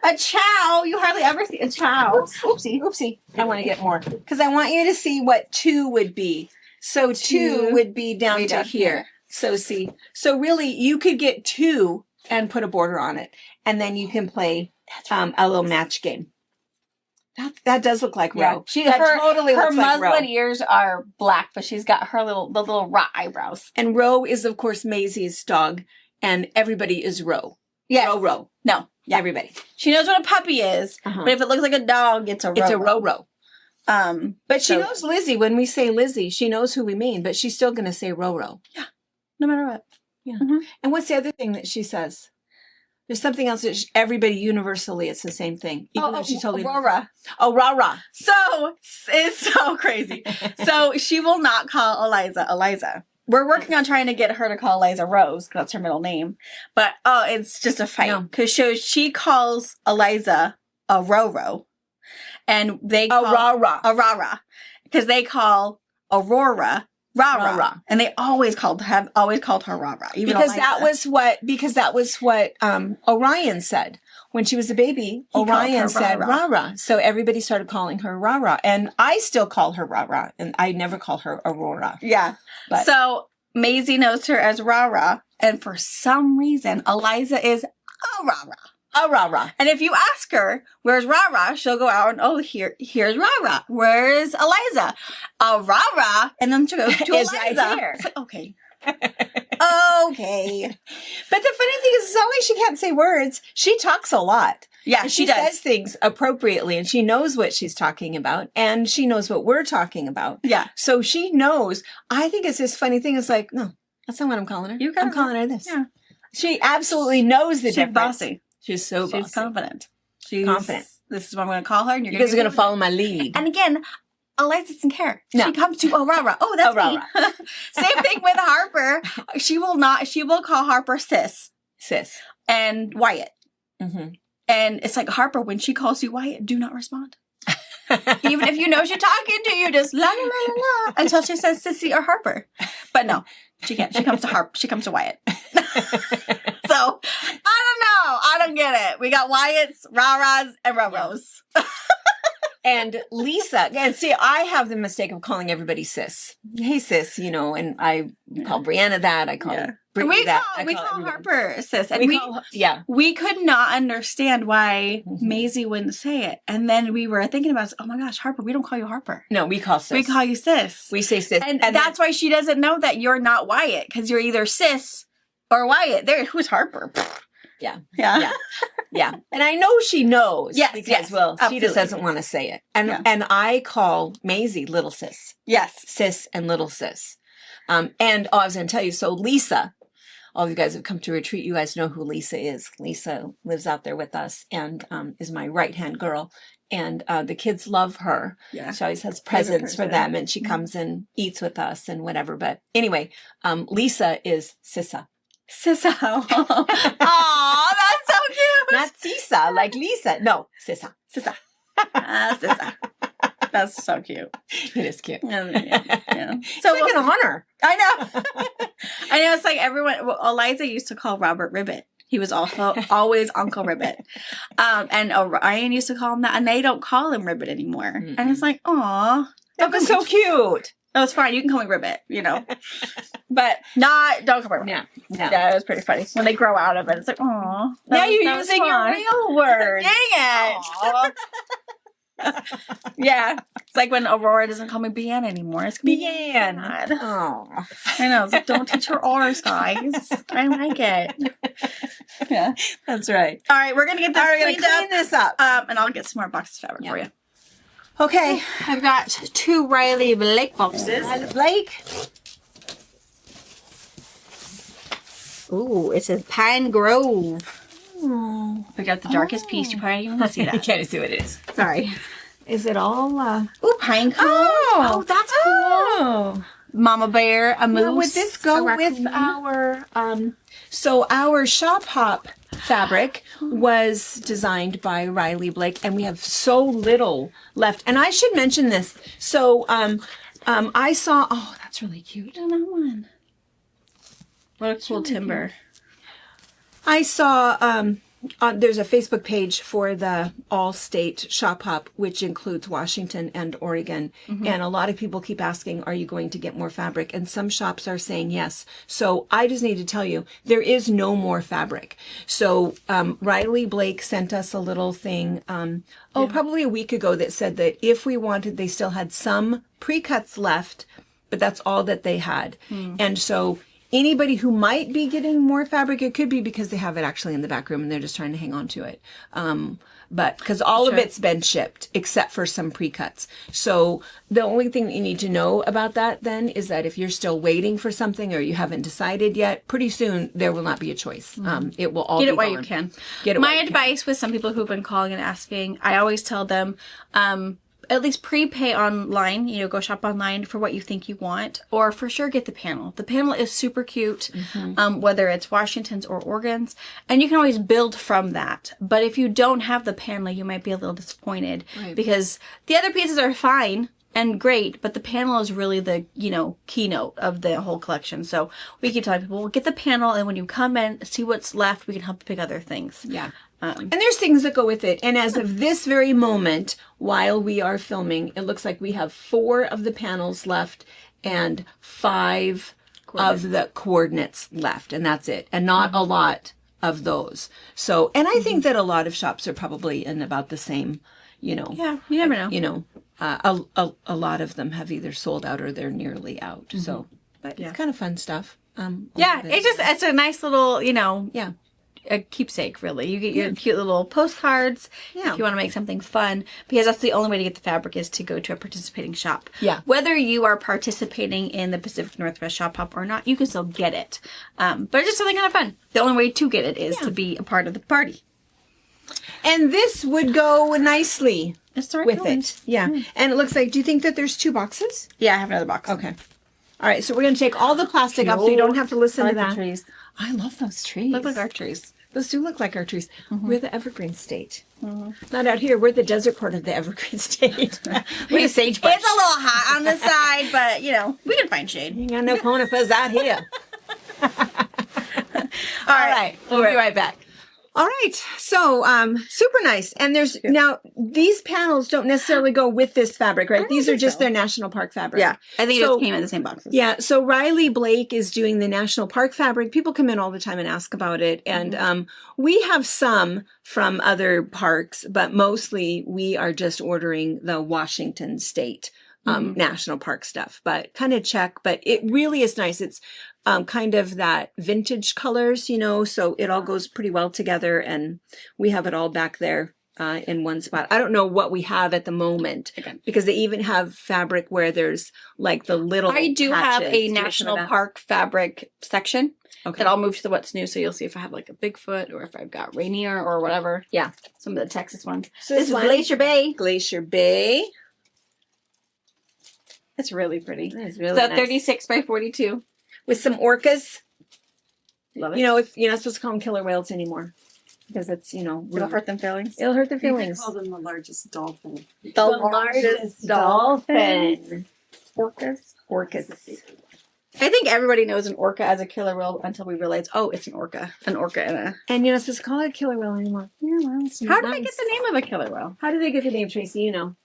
A chow. You hardly ever see a chow. Oopsie, oopsie. I want to get more because I want you to see what 2 would be. So 2 would be down Way to down here. here. So see, so really you could get 2 and put a border on it, and then you can play a little match game. That does look like Yeah. Ro. That totally her looks like Ro. muslin ears are black, but she's got the little raw eyebrows. And Ro is, of course, Maisie's dog, and everybody is Ro. Yes. Ro. No. Yeah. Everybody. She knows what a puppy is, but if it looks like a dog, it's a Ro. It's a Ro. But she so- knows Lizzie. When we say Lizzie, she knows who we mean, but she's still going to say Ro. No matter what. Yeah. Mhm. And what's the other thing that she says? There's something else that everybody universally, it's the same thing. Even though she totally. Aurora. Oh, rah. So it's so crazy. So she will not call Eliza. We're working on trying to get her to call Eliza Rose, because that's her middle name. But it's just a fight. No. Because she calls Eliza a Roro, and they call Rah. a Rara, because they call Aurora Rara, Rara. and they always called her Rara. Even Because Eliza. that was what Orion said when she was a baby. He called Orion her said Rara. Rara, so everybody started calling her Rara, and I still call her Rara, and I never call her Aurora. Yeah. But- So Maisie knows her as Rara, and for some reason, Eliza is a Rara. A Rara. And if you ask her, where's Rara? She'll go out and, here's Rara. Where's Eliza? Rara. And then she'll go to Is Eliza. right here. It's like, okay. Okay. But the funny thing is, it's not like she can't say words. She talks a lot. Yeah, And she she does. says things appropriately, and she knows what she's talking about, and she knows what we're talking about. Yeah. So she knows. I think it's this funny thing. It's like, no, that's not what I'm calling her. I'm calling her this. Yeah. She absolutely knows the She's difference. bossy. She's so bossy. She's confident. She's Confident. This is what I'm going to call her, and You guys are do going to it. follow my lead. And again, Eliza doesn't care. No. She comes to Rara. Oh, that's Rara. me. Same thing with Harper. She will call Harper sis Sis. and Wyatt. Mm-hmm. And it's like, Harper, when she calls you Wyatt, do not respond. Even if you know she's talking to you, just la la la la la until she says Sissy or Harper. But no, she can't. She comes to Harp. She comes to Wyatt. So I don't know. I don't get it. We got Wyatts, Raras, and Roros. And Lisa, and see, I have the mistake of calling everybody sis. Hey, sis, and I call Brianna that. I call Brittany We that. call, I we call call everybody. Harper sis, and We call, yeah. we could not understand why Mhm. Maisie wouldn't say it. And then we were thinking about, oh my gosh, Harper, we don't call you Harper. No, we call sis. We call you sis. We say sis. And that's why she doesn't know that you're not Wyatt, because you're either sis or Wyatt. Who's Harper? Yeah. Yeah. Yeah. And I know she knows. Yes, Because, yes, she just absolutely. doesn't want to say it. And Yeah. and I call Maisie little sis. Yes. Sis and little sis. I was going to tell you, so Lisa, all of you guys have come to retreat. You guys know who Lisa is. Lisa lives out there with us and is my right-hand girl. And the kids love her. Yeah. She always has Favorite presents for person. them, and she Mhm. comes and eats with us and whatever. But anyway, Lisa is Sissa. Sissa. Aw, that's so cute. Not Sisa, like Lisa. No, Sissa. Sissa. Sissa. That's so cute. It is cute. Yeah. It's So like an honor. I know. I know. It's like everyone. Well, Eliza used to call Robert Ribbit. He was also always Uncle Ribbit. And Orion used to call him that, and they don't call him Ribbit anymore. Mm-mm. And it's like, aw. That was so cute. No, it's fine. You can call me Ribbit, but don't call me Ribbit. Yeah. No. Yeah, it was pretty funny. When they grow out of it, it's like, aw. Now you're using your real words. Dang it. Aw. Yeah. It's like when Aurora doesn't call me Bian anymore. It's gonna be Bian. sad. Aw. I know. It's like, don't teach her R's, guys. I like it. Yeah. That's right. All right, we're gonna get this All right, we're cleaned going to clean this up. up. And I'll get some more boxes of fabric for you. Okay. I've got 2 Riley Blake boxes. Blake. Ooh, it says Pine Grove. Oh. We got the darkest piece. You probably didn't even see You that. can't see what it is. Sorry. Is it all? Ooh, Pine Cone. Oh, that's cool. Oh. Mama Bear, a moose. Now, would this go a with raccoon. our so our shop hop fabric was designed by Riley Blake, and we have so little left. And I should mention this. So I saw that's really cute. I don't know one. What a cool timber. I saw there's a Facebook page for the all-state shop hop, which includes Washington and Oregon. And a lot of people keep asking, are you going to get more fabric? And some shops are saying yes. So I just need to tell you, there is no more fabric. So Riley Blake sent us a little thing, probably a week ago, that said that if we wanted, they still had some pre-cuts left, but that's all that they had. And so anybody who might be getting more fabric, it could be because they have it actually in the back room and they're just trying to hang on to it. But because all of it's been shipped except for some pre-cuts. So the only thing that you need to know about that then is that if you're still waiting for something or you haven't decided yet, pretty soon there will not be a choice. It will all Get be it while gone. you can. Get it My while you can. advice with some people who've been calling and asking, I always tell them, at least prepay online, go shop online for what you think you want, or for sure get the panel. The panel is super cute, whether it's Washington's or Oregon's, and you can always build from that. But if you don't have the panel, you might be a little disappointed because the other pieces are fine and great, but the panel is really the, keynote of the whole collection. So we keep telling people, well, get the panel, and when you come in, see what's left, we can help you pick other things. Yeah. And there's things that go with it. And as of this very moment, while we are filming, it looks like we have 4 of the panels left and 5 of the coordinates left. And that's it. And not a lot of those. So, and I think that a lot of shops are probably in about the same, Yeah, you never know. A lot of them have either sold out or they're nearly out. So, but it's kind of fun stuff. Yeah, it's a nice little, Yeah. a keepsake, really. You get your cute little postcards Yeah. if you want to make something fun, because that's the only way to get the fabric is to go to a participating shop. Yeah. Whether you are participating in the Pacific Northwest Shop Hop or not, you can still get it. But it's just something kind of fun. The only way to get it is to be a part of the party. And this would go nicely It's the right with colors. it. Yeah. And it looks like, do you think that there's 2 boxes? Yeah, I have another box. Okay. All right. So we're going to take all the plastic off so you don't have to listen I to like that. the trees. I love those trees. Look like our trees. Those do look like our trees. We're the evergreen state. Not out here. We're the desert part of the evergreen state. We're sagebrush. It's a little hot on the side, but, we can find shade. You got no conifers out here. All right. We'll be right back. All right. So, super nice. And there's now these panels don't necessarily go with this fabric, right? These are just their national park fabric. Yeah. I think it So- just came in the same boxes. Yeah, so Riley Blake is doing the national park fabric. People come in all the time and ask about it. And we have some from other parks, but mostly we are just ordering the Washington State national park stuff. But kind of check. But it really is nice. It's kind of that vintage colors, so it all goes pretty well together. And we have it all back there. In one spot. I don't know what we have at the moment because they even have fabric where there's like the little I do have patches. a Do you have some national of that? park fabric section Okay. that I'll move to the what's new, so you'll see if I have like a Bigfoot or if I've got Rainier or whatever. Yeah. Some of the Texas ones. So This is one- Glacier Bay. Glacier Bay. It's really pretty. That's really So nice. 36 by 42. With some orcas. Love it. If you're not supposed to call them killer whales anymore because it's, It'll rude. hurt them feelings. It'll hurt their They feelings. call them the largest dolphin. The largest dolphin. Orcas. Orcas. I think everybody knows an orca as a killer whale until we realize, oh, it's an orca. An orca and a... And you're not supposed to call it a killer whale anymore. Yeah, well, it's How did nice. they get the name of a killer whale? How did they get the name, Tracy? You know.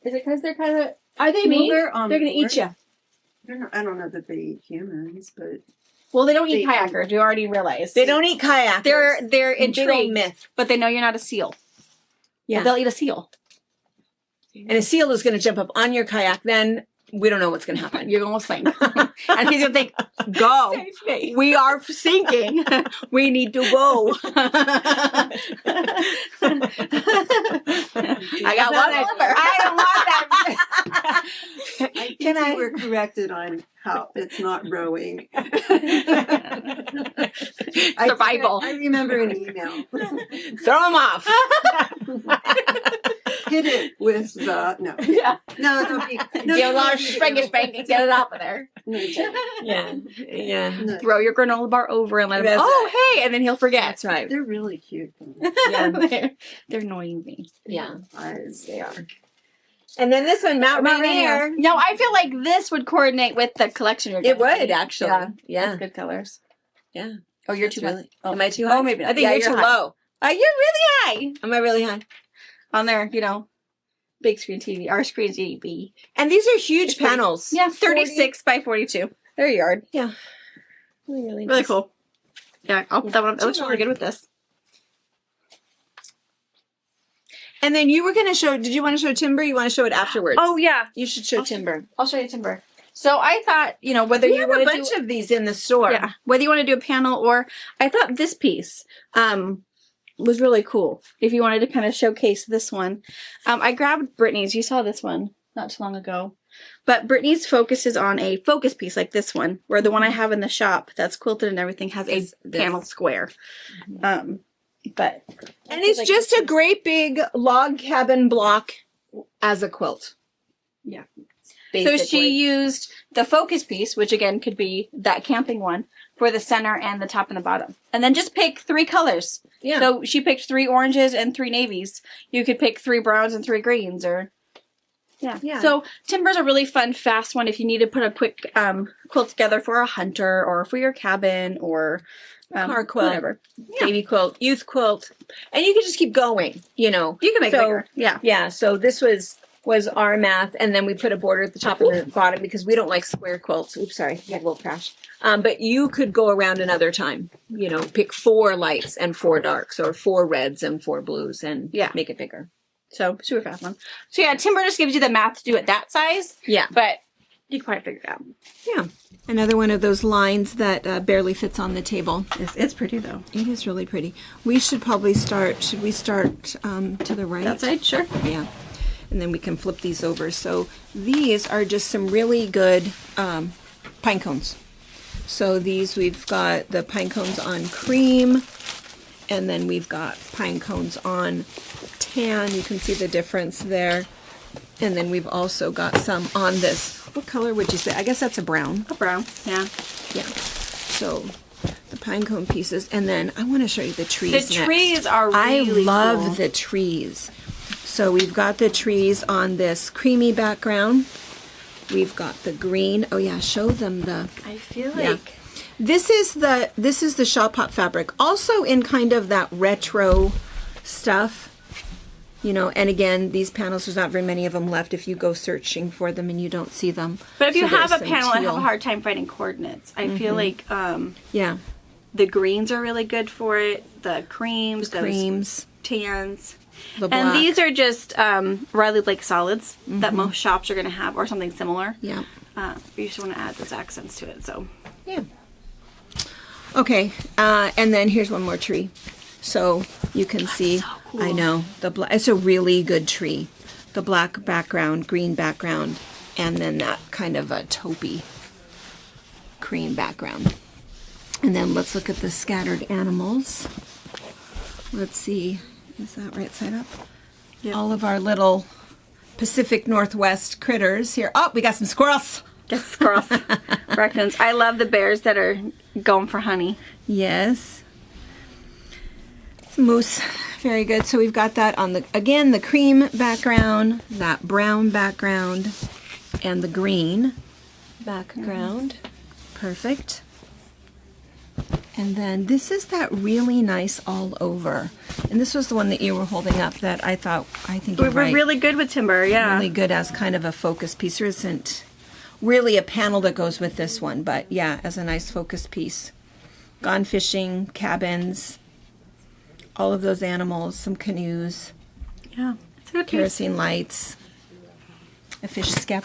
Is it because they're kind of... Are they Well, mean? they're They're going to eat you. I don't know that they eat humans, but Well, they don't eat They- kayakers. We already realized. They don't eat kayakers. They're Big old intrigued, myth. but they know you're not a seal. Yeah. They'll eat a seal. And a seal is going to jump up on your kayak. Then we don't know what's going to happen. You're going to sink. And he's going to think, go. Save me. We are sinking. We need to go. I got one liver. I don't want that. I think Can I- we were corrected on how it's not rowing. Survival. I remember an email. Throw them off. Hit it with the no. Yeah. No, no, no, Give a lot of spank and get it off of there. Yeah. Yeah. No, Throw your granola bar over and let him, That's hey, and then he'll forget. That's right. they're really cute. Yeah. They're annoying me. Yeah. Eyes. They are. And then this one, Mount Rainier. No, I feel like this would coordinate with the collection you're It gonna would see. actually. Yeah. That's good colors. Yeah. Oh, you're That's too high. really. Am I too high? Oh, maybe not. I think Yeah, you're too high. low. You're really high Am I really high? on there, big screen TV, our screen TV. And these are huge pretty. panels. Yeah, 40 36 by 42. Their yard. Yeah. Really Really nice. cool. Yeah, I'll put that one up. It looks really good with this. And then you were going to show, did you want to show timber? You want to show it afterwards? Oh, yeah. You should show timber. I'll show you timber. So I thought, whether We you have a want to bunch of these in the store. Yeah, whether you want to do a panel or I thought this piece was really cool. If you wanted to kind of showcase this one, I grabbed Brittany's. You saw this one not too long ago, but Brittany's focuses on a focus piece like this one, where the one I have in the shop that's quilted and everything has a Is this. panel square. But And it's just a great big log cabin block as a quilt. Yeah. Basically. So she used the focus piece, which again could be that camping one, for the center and the top and the bottom. And then just pick 3 colors. Yeah. So she picked 3 oranges and 3 navies. You could pick 3 browns and 3 greens or Yeah. So timber's a really fun, fast one if you need to put a quick quilt together for a hunter or for your cabin or Car quilt. whatever. baby quilt, youth quilt. And you can just keep going, You can make it bigger. Yeah. Yeah, so this was our math, and then we put a border at the top and the bottom because we don't like square quilts. Oops, sorry, you had a little crash. But you could go around another time, pick 4 lights and 4 darks, or 4 reds and 4 blues, and make it bigger. So super fast one. So yeah, timber just gives you the math to do it that size. Yeah. But you can probably figure it out. Yeah. Another one of those lines that barely fits on the table. It's pretty though. It is really pretty. We should probably start, should we start to the right? That side, sure. Yeah. And then we can flip these over. So these are just some really good pine cones. So these, we've got the pine cones on cream, and then we've got pine cones on tan. You can see the difference there. And then we've also got some on this. What color would you say? I guess that's a brown. A brown, yeah. Yeah. So the pine cone pieces. And then I want to show you the trees The next. trees are really I love cool. the trees. So we've got the trees on this creamy background. We've got the green. Oh yeah, show them the. I feel Yeah. like This is the Shop Hop fabric. Also in kind of that retro stuff. And again, these panels, there's not very many of them left if you go searching for them and you don't see them. But if you So have there's a some panel and have teal. a hard time finding coordinates, I feel like Yeah, the greens are really good for it. The creams, those creams, tans. the black. And these are just Riley Lake solids that most shops are going to have or something similar. Yeah. You just want to add those accents to it. So Yeah. Okay, and then here's one more tree. So you can see, so cool. I know, it's a really good tree. The black background, green background, and then that kind of a taupey cream background. And then let's look at the scattered animals. Let's see, is that right side up? Yep. All of our little Pacific Northwest critters here. Oh, we got some squirrels. just squirrels, raccoons. I love the bears that are going for honey. Yes. Moose. Very good. So we've got that on the cream background, that brown background, and the green background. Perfect. And then this is that really nice all over. And this was the one that you were holding up that I think We you're were right. really good with timber, yeah. Really good as kind of a focus piece. There isn't really a panel that goes with this one, but yeah, as a nice focus piece. Gone fishing, cabins, all of those animals, some canoes, Yeah, it's a good piece. kerosene lights, a fish skep.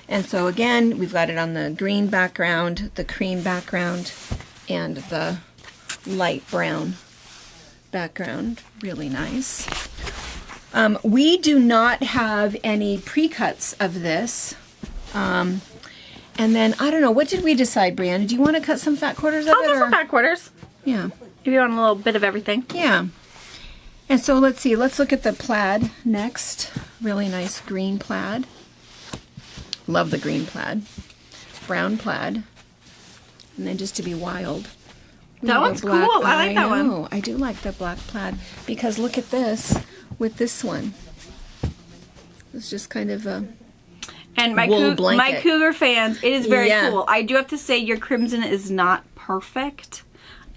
And so again, we've got it on the green background, the cream background, and the light brown background. Really nice. We do not have any pre-cuts of this. And then, I don't know, what did we decide, Brianna? Do you want to cut some fat quarters of I'll it? do some fat quarters. Yeah. If you want a little bit of everything. Yeah. And so let's see, let's look at the plaid next. Really nice green plaid. Love the green plaid. Brown plaid. And then just to be wild. we That have a one's cool. I like that one. know. I do like the black plaid because look at this with this one. It's just kind of a And my, wool my blanket. cougar fans, it is very Yeah. cool. I do have to say your crimson is not perfect.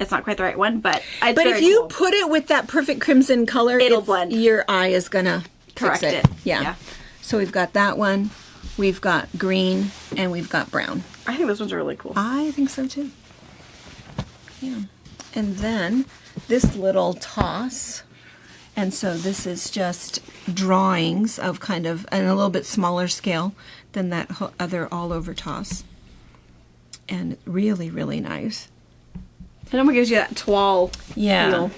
It's not quite the right one, but it's But if very you cool. put it with that perfect crimson color, It'll blend. Your eye is gonna Correct fix it. Yeah. Yeah. So we've got that one, we've got green, and we've got brown. I think those ones are really cool. I think so too. Yeah. And then this little toss. And so this is just drawings of kind of, and a little bit smaller scale than that other all over toss. And really, really nice. It almost gives you that toile Yeah. feel.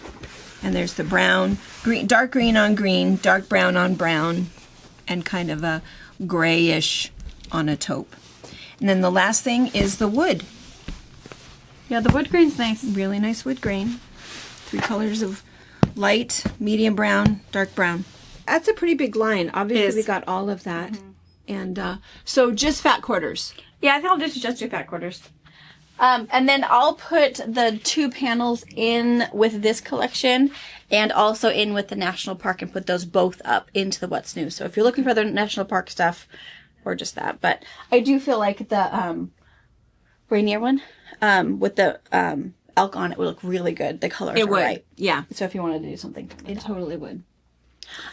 And there's the brown, green, dark green on green, dark brown on brown, and kind of a grayish on a taupe. And then the last thing is the wood. Yeah, the wood grain's nice. Really nice wood grain. 3 colors of light, medium brown, dark brown. That's a pretty big line. It Obviously, is. we got all of that. And so just fat quarters. Yeah, I think I'll just do fat quarters. And then I'll put the 2 panels in with this collection and also in with the national park and put those both up into the What's New. So if you're looking for the national park stuff or just that, but I do feel like the Rainier one with the elk on it would look really good. The colors are right. Yeah, So if you wanted to do something. it totally would.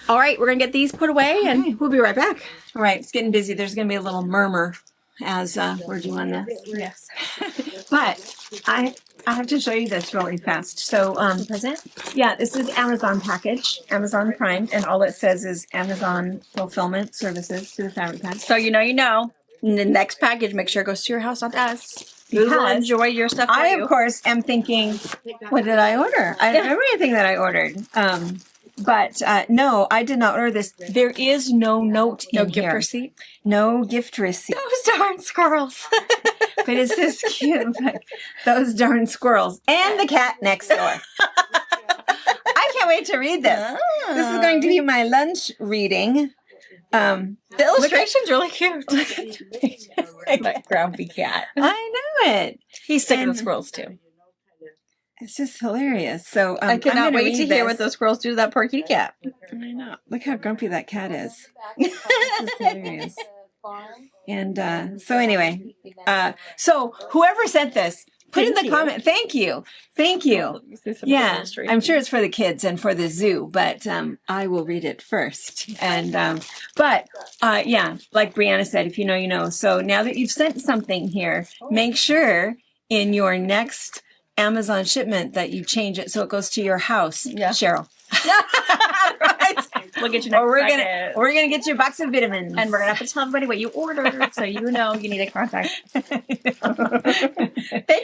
All right, we're going to get these put away and Okay, we'll be right back. All right, it's getting busy. There's going to be a little murmur as we're doing this. yes. But I have to show you this really fast. So, Present? yeah, this is Amazon package, Amazon Prime, and all it says is Amazon Fulfillment Services to the Fabric Pack. So you know. And the next package, make sure it goes to your house, not us. We will Because enjoy your stuff. I, for you. of course, am thinking, what did I order? I don't remember anything that I ordered. But no, I did not order this. There is no note No in gift here. receipt. No gift receipt. Those darn squirrels. But it's this cute. But those darn squirrels. And the cat next door. I can't wait to read this. This is going to be my lunch reading. The illustration's really cute. That grumpy cat. I know it. He's sick of And- the squirrels too. It's just hilarious. So I I'm cannot gonna wait to read hear this. what those squirrels do to that poor kitty cat. I know. Look how grumpy that cat is. This is hilarious. And so anyway, so whoever sent this, put in Thank the you. comment. Thank you. Thank you. Yeah, I'm sure it's for the kids and for the zoo, but I will read it first. And yeah, like Brianna said, if you know, you know. So now that you've sent something here, make sure in your next Amazon shipment that you change it so it goes to your house, Yeah. Cheryl. Right. We'll get you next Or we're packet. gonna get you a box of vitamins, And we're gonna have to tell everybody what you ordered, so you know you need to contact. Thank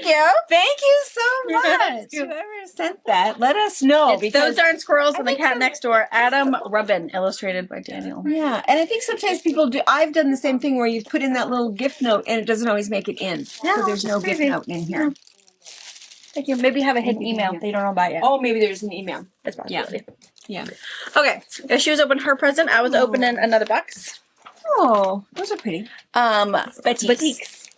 you. Thank you so much. you. Whoever sent that, let us know It's Those Darn Squirrels and the think Cat some- Next Door. Adam Rubin, illustrated by Daniel. yeah, and I think sometimes people do. I've done the same thing where you put in that little gift note and it doesn't always make it in. So No, there's no gift maybe. note in here. Thank you. Maybe you have a hidden email that you don't know about yet. Oh, maybe there's an email. That's possibility. Yeah. Okay. If she was opening her present, I was opening another box. Oh, those are pretty. Batiks.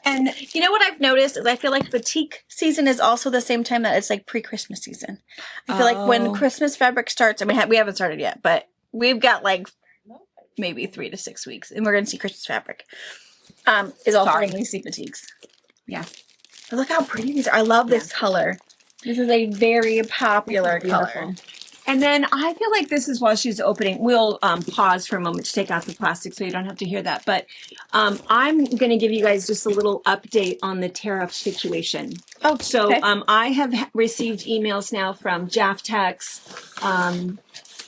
And you know what I've noticed is I feel like batik season is also the same time that it's like pre-Christmas season. I feel like when Oh. Christmas fabric starts, I mean, we haven't started yet, but we've got like maybe 3 to 6 weeks, and we're going to see Christmas fabric. Is also Sorry. when we see batiks. Yeah. But look how pretty these are. I love this color. This is a very popular color. Beautiful. And then I feel like this is while she's opening. We'll pause for a moment to take out the plastic so you don't have to hear that. But I'm going to give you guys just a little update on the tariff situation. Oh, So okay. I have received emails now from Jaftex,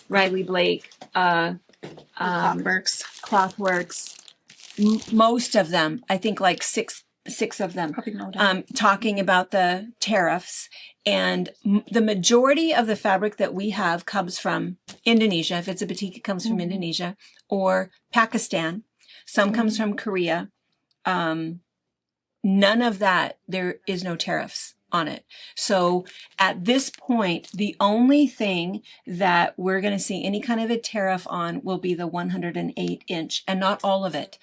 Riley Blake, Clockworks. Clothworks, most of them, I think like six of them, Probably no doubt. talking about the tariffs. And the majority of the fabric that we have comes from Indonesia. If it's a batik, it comes from Indonesia or Pakistan. Some comes from Korea. None of that, there is no tariffs on it. So at this point, the only thing that we're going to see any kind of a tariff on will be the 108 inch, and not all of it.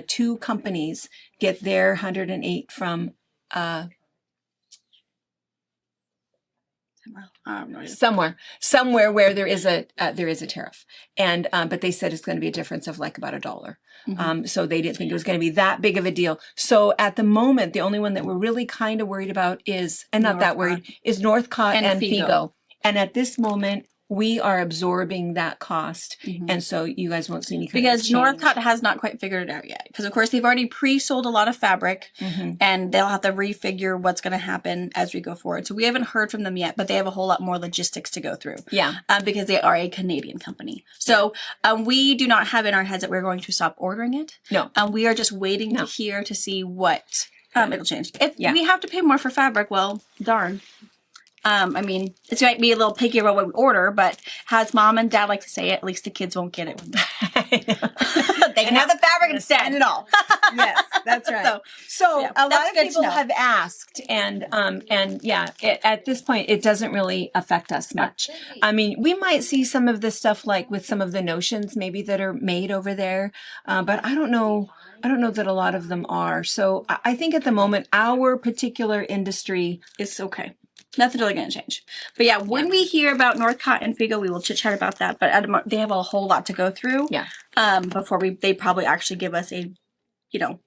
2 companies get their 108 from somewhere where there is a tariff, and but they said it's going to be a difference of like about $1. So they didn't think it was going to be that big of a deal. So at the moment, the only one that we're really kind of worried about is, and not that worried, is Northcott and Figo. And at this moment, we are absorbing that cost, and so you guys won't see any kind because of change. Northcott has not quite figured it out yet. Because of course they've already pre-sold a lot of fabric, and they'll have to refigure what's going to happen as we go forward. So we haven't heard from them yet, but they have a whole lot more logistics to go through. Yeah, because they are a Canadian company. So we do not have in our heads that we're going to stop ordering it. No, we are just waiting to hear to see what it'll change. If we have to pay more for fabric, well, darn. I mean, it might be a little picky about what we order, but as mom and dad like to say, at least the kids won't get it. They can have the fabric instead. And it all. Yes, that's right. So yeah, a lot that's of good to people know. have asked, and yeah, at this point, it doesn't really affect us much. I mean, we might see some of this stuff like with some of the notions maybe that are made over there, but I don't know. I don't know that a lot of them are. So I think at the moment, our particular industry It's okay. Nothing's really going to change. But yeah, when we hear about Northcott and Figo, we will chit-chat about that. But they have a whole lot to go through. Yeah. Before they probably actually give us a,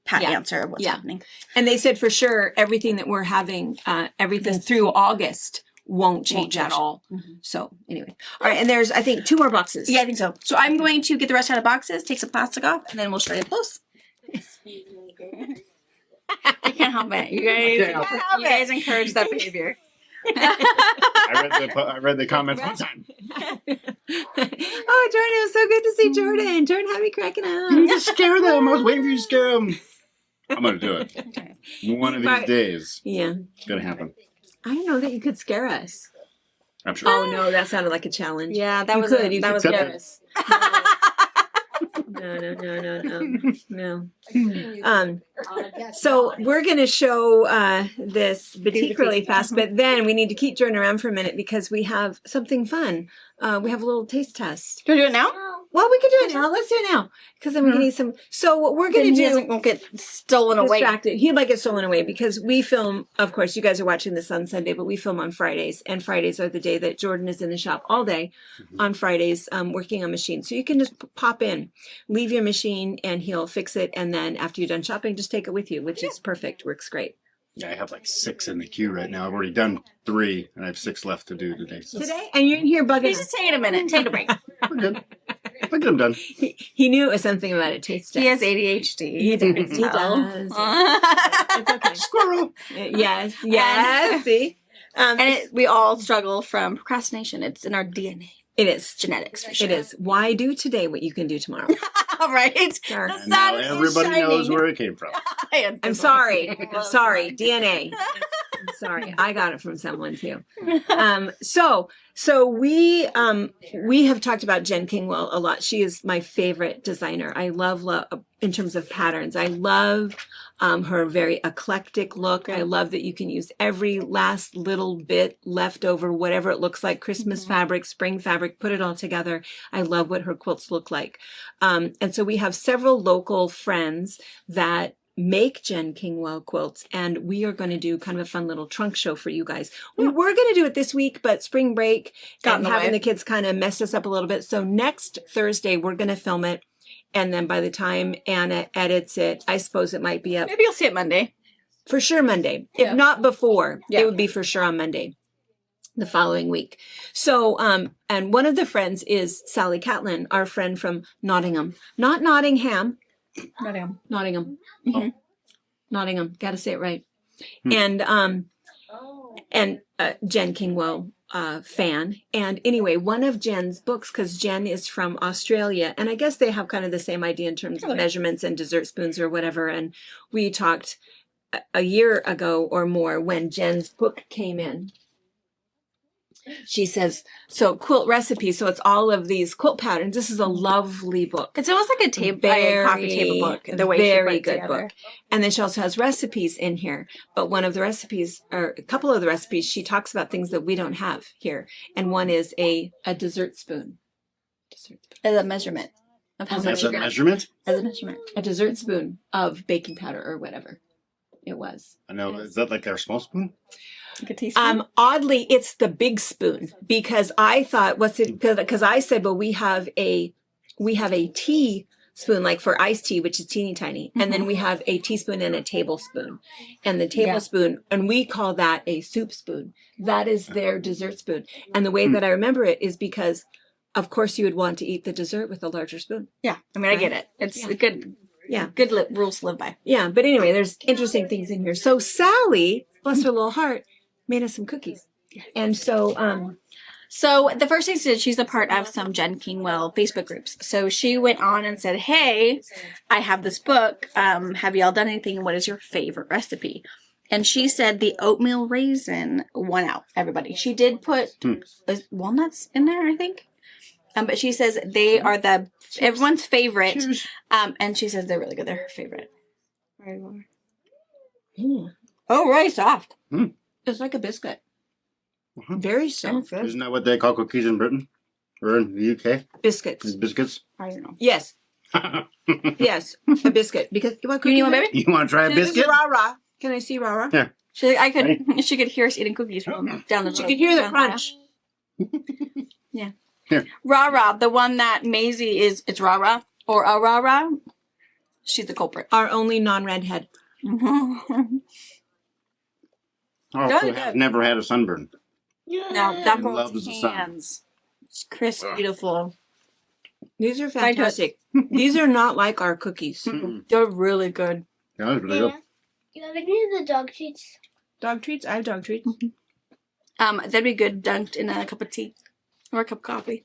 pat answer of what's happening. And they said for sure everything that we're having, everything through August won't change at all. So anyway. All right. And there's, I think, 2 more boxes. Yeah, I think so. So I'm going to get the rest out of boxes, take some plastic off, and then we'll show you close. I can't help it. You guys encourage that behavior. I read the comments one time. Oh, Jordan, it was so good to see Jordan. Jordan had me cracking up. You just scare them. I was waiting for you to scare them. I'm going to do it. One of these days. Yeah. It's going to happen. I didn't know that you could scare us. I'm sure. Oh, no, that sounded like a challenge. Yeah, that You was could. You that could was scare good. us. No. So we're going to show this boutique really fast, but then we need to keep Jordan around for a minute because we have something fun. We have a little taste test. Do you want to do it now? Well, we can do it now. Let's do it now because then we can eat some. So what we're going to do won't get stolen away. distracted. He might get stolen away because we film. Of course, you guys are watching this on Sunday, but we film on Fridays, and Fridays are the day that Jordan is in the shop all day on Fridays, working on machines. So you can just pop in, leave your machine, and he'll fix it. And then after you're done shopping, just take it with you, which is perfect. Works great. Yeah, I have like 6 in the queue right now. I've already done 3, and I have 6 left to do today. So Today, and you're in here bugging us. Just take it a minute. Take a break. we're good. I'll get them done. He knew it was something about a taste test. He has ADHD. He does. He does. It's okay. Squirrel. Yes. See, And we all struggle from procrastination. It's in our DNA. it is. Genetics, for sure. It is. Why do today what you can do tomorrow? All right. Sure. The And now sun is everybody knows shining. where it came from. I'm sorry. I'm sorry. DNA. I'm sorry. I got it from someone too. So we have talked about Jen Kingwell a lot. She is my favorite designer. I love in terms of patterns. I love her very eclectic look. I love that you can use every last little bit left over, whatever it looks like, Christmas fabric, spring fabric, put it all together. I love what her quilts look like. And so we have several local friends that make Jen Kingwell quilts, and we are going to do kind of a fun little trunk show for you guys. We were going to do it this week, but spring break Got in and the having way. the kids kind of messed us up a little bit. So next Thursday, we're going to film it. And then by the time Anna edits it, I suppose it might be up Maybe you'll see it Monday. for sure Monday. Yeah. If not before, Yeah. it would be for sure on Monday, the following week. So, and one of the friends is Sally Catlin, our friend from Nottingham. Not Nottingham. Nottingham. Mhm. Nottingham. Got to say it right. And Jen Kingwell fan. And anyway, one of Jen's books, because Jen is from Australia, and I guess they have kind of the same idea in terms of measurements and dessert spoons or whatever. And we talked a year ago or more when Jen's book came in. She says, so quilt recipes. So it's all of these quilt patterns. This is a lovely book. It's almost like a coffee table book. The way very she put it good together. book. And then she also has recipes in here. But one of the recipes, or a couple of the recipes, she talks about things that we don't have here. And one is a dessert spoon. As a measurement of how much That's a you're gonna- measurement? As a measurement. A dessert spoon of baking powder or whatever. It was. I know. Is that like their small spoon? Like a teaspoon. Oddly, it's the big spoon because I thought, what's it? Because I said, well, we have a teaspoon, like for iced tea, which is teeny tiny, and then we have a teaspoon and a tablespoon, and the tablespoon, and we call that a soup spoon. That is their dessert spoon, and the way that I remember it is because, of course, you would want to eat the dessert with a larger spoon. Yeah, I mean, I get it. It's a good, Yeah. good rules to live by. Yeah, but anyway, there's interesting things in here. So Sally, bless her little heart, made us some cookies, and so So the first thing she did, she's a part of some Jen Kingwell Facebook groups. So she went on and said, "Hey, I have this book. Have y'all done anything? What is your favorite recipe?" And she said the oatmeal raisin won out. Everybody. She did put walnuts in there, I think. But she says they are everyone's favorite. And she says they're really good. They're her favorite. Oh, really soft. it's like a biscuit. Very soft. Isn't that what they call cookies in Britain? Or in the UK? Biscuits. Is biscuits? I don't know. Yes. Yes. A biscuit. Because you want You need one, cookies? baby? You want to try a This is biscuit? rah-rah. Can I see rah-rah? Yeah. She could hear us eating cookies from down the road. You can hear the crunch. Yeah. Here. Rah-rah, the one that Maisie it's rah-rah or a rah-rah. She's the culprit. Our only non-redhead. Also, have never had a sunburn. Now that Loves girl's the sun. hands. It's crisp, beautiful. These are fantastic. These are not like our cookies. Mm-mm. They're really good. Yeah, that's really good. Yeah, they need the dog treats. Dog treats? I have dog treats. That'd be good dunked in a cup of tea or a cup of coffee.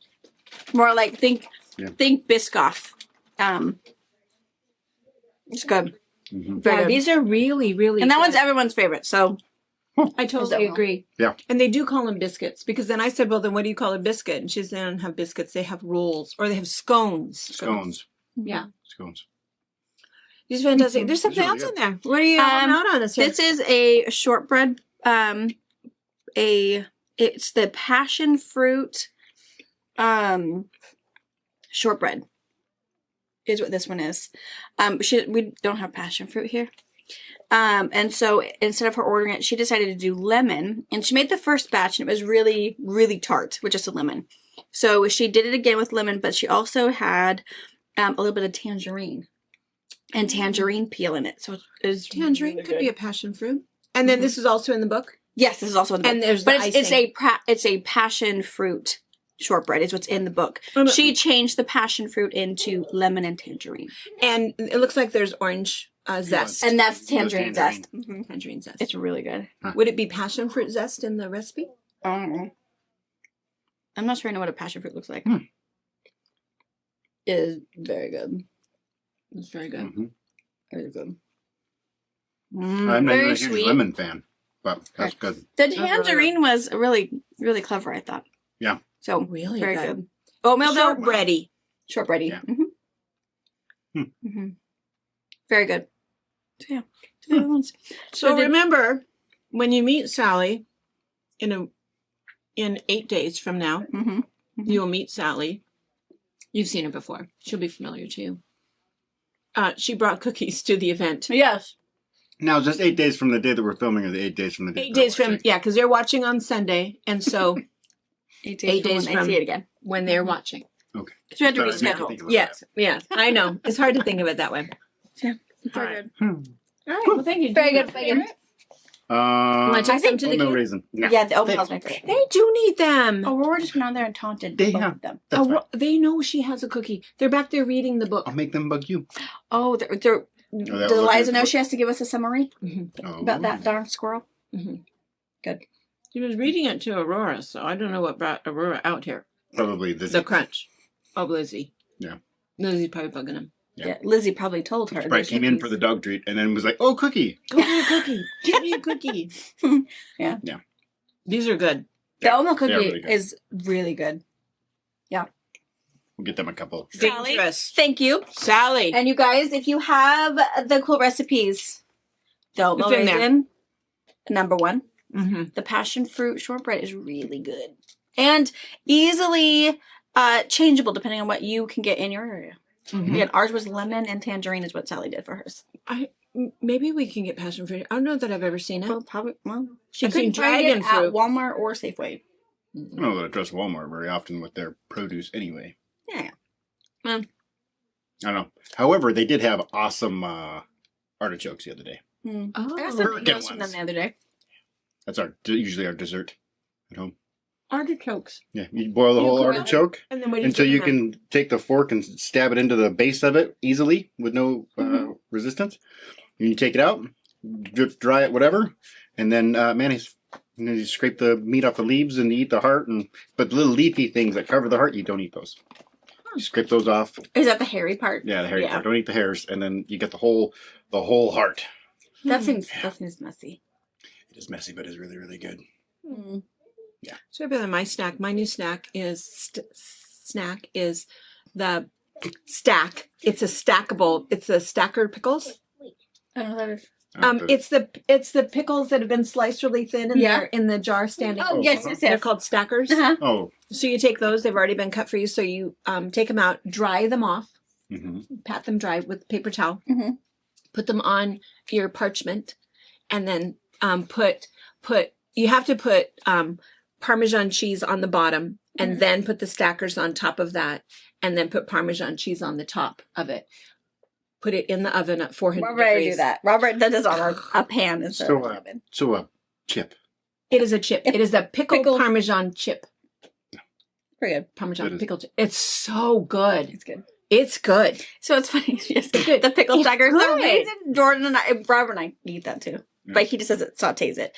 More like think Biscoff. It's good. Mm-hmm. Very Yeah, good. these are really, really And that good. one's everyone's favorite. So I totally agree. Yeah. And they do call them biscuits because then I said, well, then what do you call a biscuit? And she said, they don't have biscuits. They have rolls or they have scones. Scones. Yeah. Scones. These are fantastic. There's something These are else in there. What are you Um, out on this here? this is a shortbread. It's the passion fruit shortbread is what this one is. We don't have passion fruit here. And so instead of her ordering it, she decided to do lemon, and she made the first batch and it was really, really tart with just a lemon. So she did it again with lemon, but she also had a little bit of tangerine and tangerine peel in it. So it's Tangerine really could good. be a passion fruit. And then this is also in the book. Yes, this is also in the book. And there's But the it's icing. it's a passion fruit shortbread is what's in the book. Oh, no. She changed the passion fruit into lemon and tangerine. And it looks like there's orange zest. And that's tangerine. tangerine zest. Mhm. Tangerine zest. It's really good. Would it be passion fruit zest in the recipe? I don't know. I'm not sure I know what a passion fruit looks like. It is very good. It's very good. Mm-hmm. Very good. I'm not Very even a huge sweet. lemon fan, but that's good. The really tangerine was really, really clever, I thought. Yeah. So, Really very good. good. Oatmeal dough. Shortbready. Shortbready. Yeah. Very good. So, yeah. Two other ones. So did- remember, when you meet Sally in 8 days from now, Mhm. you'll meet Sally. You've seen her before. She'll be familiar to you. She brought cookies to the event. Yes. Now, is this 8 days from the day that we're filming, or the 8 days from the day? 8 days from, yeah, because they're watching on Sunday. And so 8 days, 8 days when I from- see it again. when they're watching. Okay. Because we had to Sorry, I didn't reschedule. think about Yes, yes, I know. It's hard to think of it that way. Very Alright. good. All right, well, thank you. Very good. Very good. that. Wanna take some to the oatmeal kids? raisin. Yeah, the oatmeal's my favorite. They do need them. Aurora just went on there and taunted They both have- of them. That's fine. They know she has a cookie. They're back there reading the book. I'll make them bug you. Oh, they're that does was Eliza good. know she has to give us a summary Oh. about that darn squirrel? She was reading it to Aurora, so I don't know what brought Aurora out here. Probably this. The crunch of Lizzie. Yeah. Lizzie's probably bugging him. Yeah. Yeah, Lizzie probably told her. She probably that came in for the dog treat and then was like, "Oh, cookie." Go get a cookie. Get me a cookie. Yeah. Yeah. These are good. The oatmeal they're cookie really good. is really good. We'll get them a couple. Sally? Dangerous. Thank you. Sally. And you guys, if you have the cool recipes, the oatmeal It's in there. raisin, number 1. Mm-hmm. The passion fruit shortbread is really good. And easily changeable depending on what you can get in your area. Mm-hmm. Again, ours was lemon and tangerine is what Sally did for hers. Maybe we can get passion fruit. I don't know that I've ever seen it. Well, probably. Well, She's I couldn't seen find dragon it at fruit. Walmart or Safeway. I don't know that I trust Walmart very often with their produce anyway. Yeah. I don't know. However, they did have awesome artichokes the other day. I got Oh, some Hurricane emails from them ones. the other day. That's usually our dessert at home. artichokes. Yeah, you boil the You whole cook it. artichoke And then what do until do you with them? can take the fork and stab it into the base of it easily with no resistance. And you take it out, drip dry it, whatever, and then mayonnaise. And then you scrape the meat off the leaves and you eat the heart. But the little leafy things that cover the heart, you don't eat those. You scrape those off. Is that the hairy part? Yeah, the hairy part. Don't eat the hairs, and then you get the whole heart. That seems messy. It is messy, but it's really, really good. Mm. So better than my snack. My new snack is the stack. It's a stackable. It's the stacker pickles. I don't know what that is. It's the pickles that have been sliced really thin and Yeah. they're in the jar standing. Oh, yes, yes, They're yes. called stackers. Uh-huh. Oh. So you take those. They've already been cut for you. So you take them out, dry them off, pat them dry with paper towel, Mhm. put them on your parchment, and then put. You have to put Parmesan cheese on the bottom, and then put the stackers on top of that, and then put Parmesan cheese on the top of it. Put it in the oven at 400 Robert, I degrees. do that. Robert does this on a pan instead So, of an oven. So a chip. It is a chip. It is a pickled Parmesan chip. Pretty good. Parmesan pickle chip. It's so good. It's good. It's good. So it's funny. Yes, good. the pickle It's stackers. The good. reason Jordan and Robert and I eat that too. Yeah. But he just says it sautés it.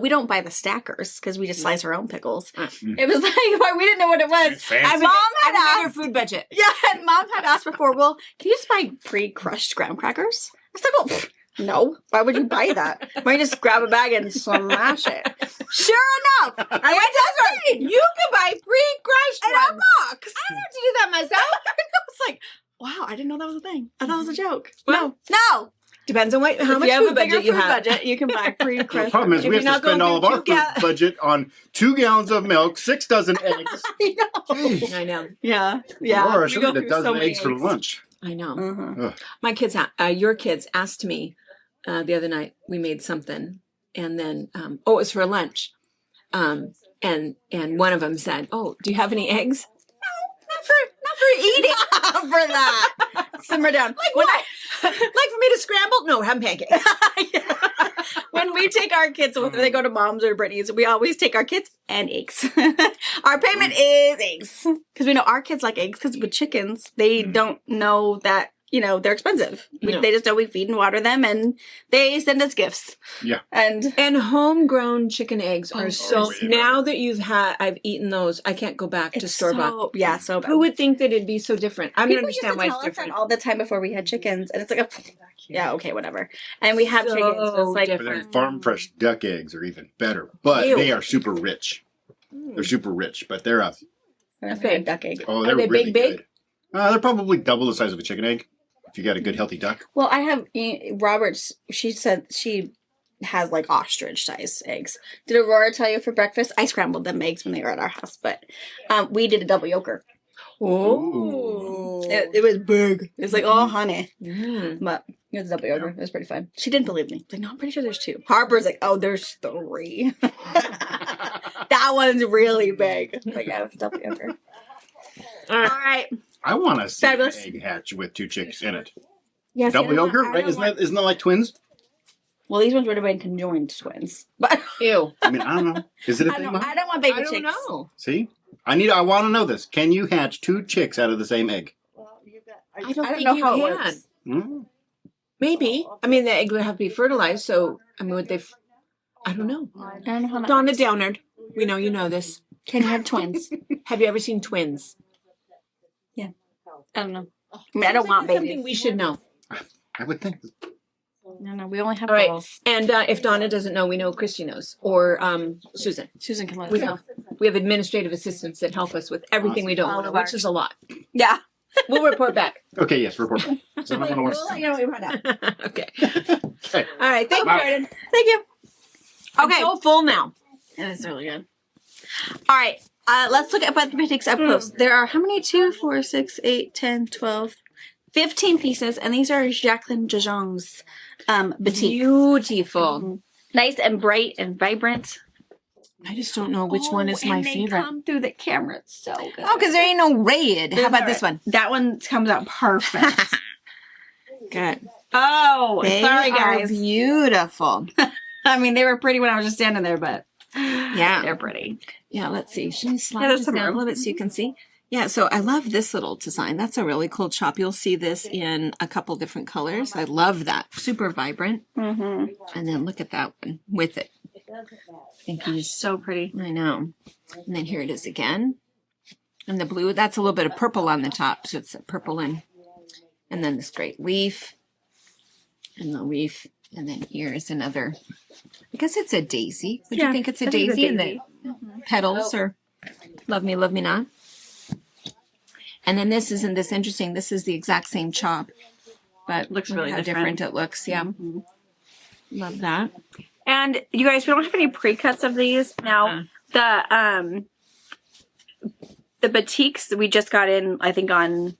We don't buy the stackers because we just slice our own pickles. Mm. It was like we didn't know what it was. Fancy. And mom had Have a bigger asked. food budget. Yeah, and mom had asked before. Well, can you just buy pre-crushed graham crackers? I said, well, no. Why would you buy that? Why don't you just grab a bag and smash it? Sure enough, I went to the You can buy pre-crushed in a ones. box. I don't have to do that myself. I was like, wow, I didn't know that was a thing. I thought it was a joke. Well, No. Depends on how If much you have food a bigger budget you food have. budget, you can buy The pre-crushed. problem is If we you're have to not spend going all of our through food budget on 2 gallons of milk, 6 dozen eggs. I know. Jeez. I know. Yeah, yeah. Or I We should go get a through dozen so many eggs for lunch. I know. Uh-huh. Ugh. My kids, your kids asked me the other night. We made something, and then it was for lunch. And one of them said, "Oh, do you have any eggs?" Not for eating. For that. Simmer down. When Like for me to scramble? No, we're having pancakes. when we take our kids, whether they go to mom's or Brittany's, we always take our kids and eggs. Our payment is eggs. Because we know our kids like eggs, because with chickens, they don't know that, they're expensive. No. They just know we feed and water them, and they send us gifts. Yeah. And And homegrown chicken eggs are Oh, so. yeah. Now that I've eaten those. I can't go back to it's store bought. Yeah, so bad. Who would think that it'd be so different? I don't People used to understand why tell it's us that different. all the time before we had chickens, and it's like yeah, okay, whatever. And we have So chickens, so it's like different. But then farm fresh duck eggs are even better. But Ew. they are super rich. They're super rich, but they're a big. duck egg. oh, Are they're they really big? good. They're probably double the size of a chicken egg if you got a good healthy duck. Well, I have Robert's. She said she has like ostrich size eggs. Did Aurora tell you for breakfast? I scrambled them eggs when they were at our house, but we did a double yolker. Oh. It was big. It was like, oh, honey. Mm. But it was a double yolker. It was pretty fun. She didn't believe me. Like, no, I'm pretty sure there's 2. Harper's like, oh, there's 3. That one's really big. But yeah, it's a double yolker. All right. I want to see an Fabulous. egg hatch with 2 chicks in it. Yes, Double yolker, right? Isn't that like twins? Well, these ones would have been conjoined twins. But Ew. I mean, I don't know. Is it a I thing? don't, Mom? I don't want baby I don't chicks. know. See? I want to know this. Can you hatch 2 chicks out of the same egg? I don't, I don't think know you how it can. works. Mm. Maybe. I mean, the egg would have to be fertilized. So, I mean, would they? I don't know. I don't know how that Donna works. Downard. We know you know this. Can you have twins? Have you ever seen twins? I don't know. I mean, I don't want That's something babies. we should know. I would think. No, we only have All right. girls. And if Donna doesn't know, we know Christy knows, or Susan. Susan can let We us know. know. We have administrative assistants that help us with everything we don't All want to, of which ours. is a lot. Yeah. We'll report back. Okay, yes, report. So I don't wanna We'll let you know what we find out. Okay. Okay. All right. Thank you, Wow. Jordan. Thank you. I'm Okay. so full now. It is really good. All right. Let's look at picnics up close. There are how many? 2, 4, 6, 8, 10, 12, 15 pieces, and these are Jacqueline Jejong's batik. Beautiful. Nice and bright and vibrant. I just don't know which one is my and they favorite. come through the camera. It's so good. Oh, because there ain't no red. How about this one? That one comes out perfect. Good. Oh, They sorry are guys. beautiful. I mean, they were pretty when I was just standing there, but Yeah. they're pretty. Yeah, let's see. Should I slide there's this some down a room. little bit so you can see? Yeah, so I love this little design. That's a really cool chop. You'll see this in a couple different colors. I love that. Super vibrant. Mm-hmm. And then look at that one with it. I think he's So pretty. I know. And then here it is again. And the blue, that's a little bit of purple on the top. So it's a purple and then this great leaf. And the leaf. And then here is another, I guess it's a daisy. Would you think it's a I think it's a daisy? And daisy. the petals are love me not. And then this isn't this interesting. This is the exact same chop. But Looks look really how different. it looks. Yeah. Love that. And you guys, we don't have any pre-cuts of these. Now, the batiks we just got in, I think on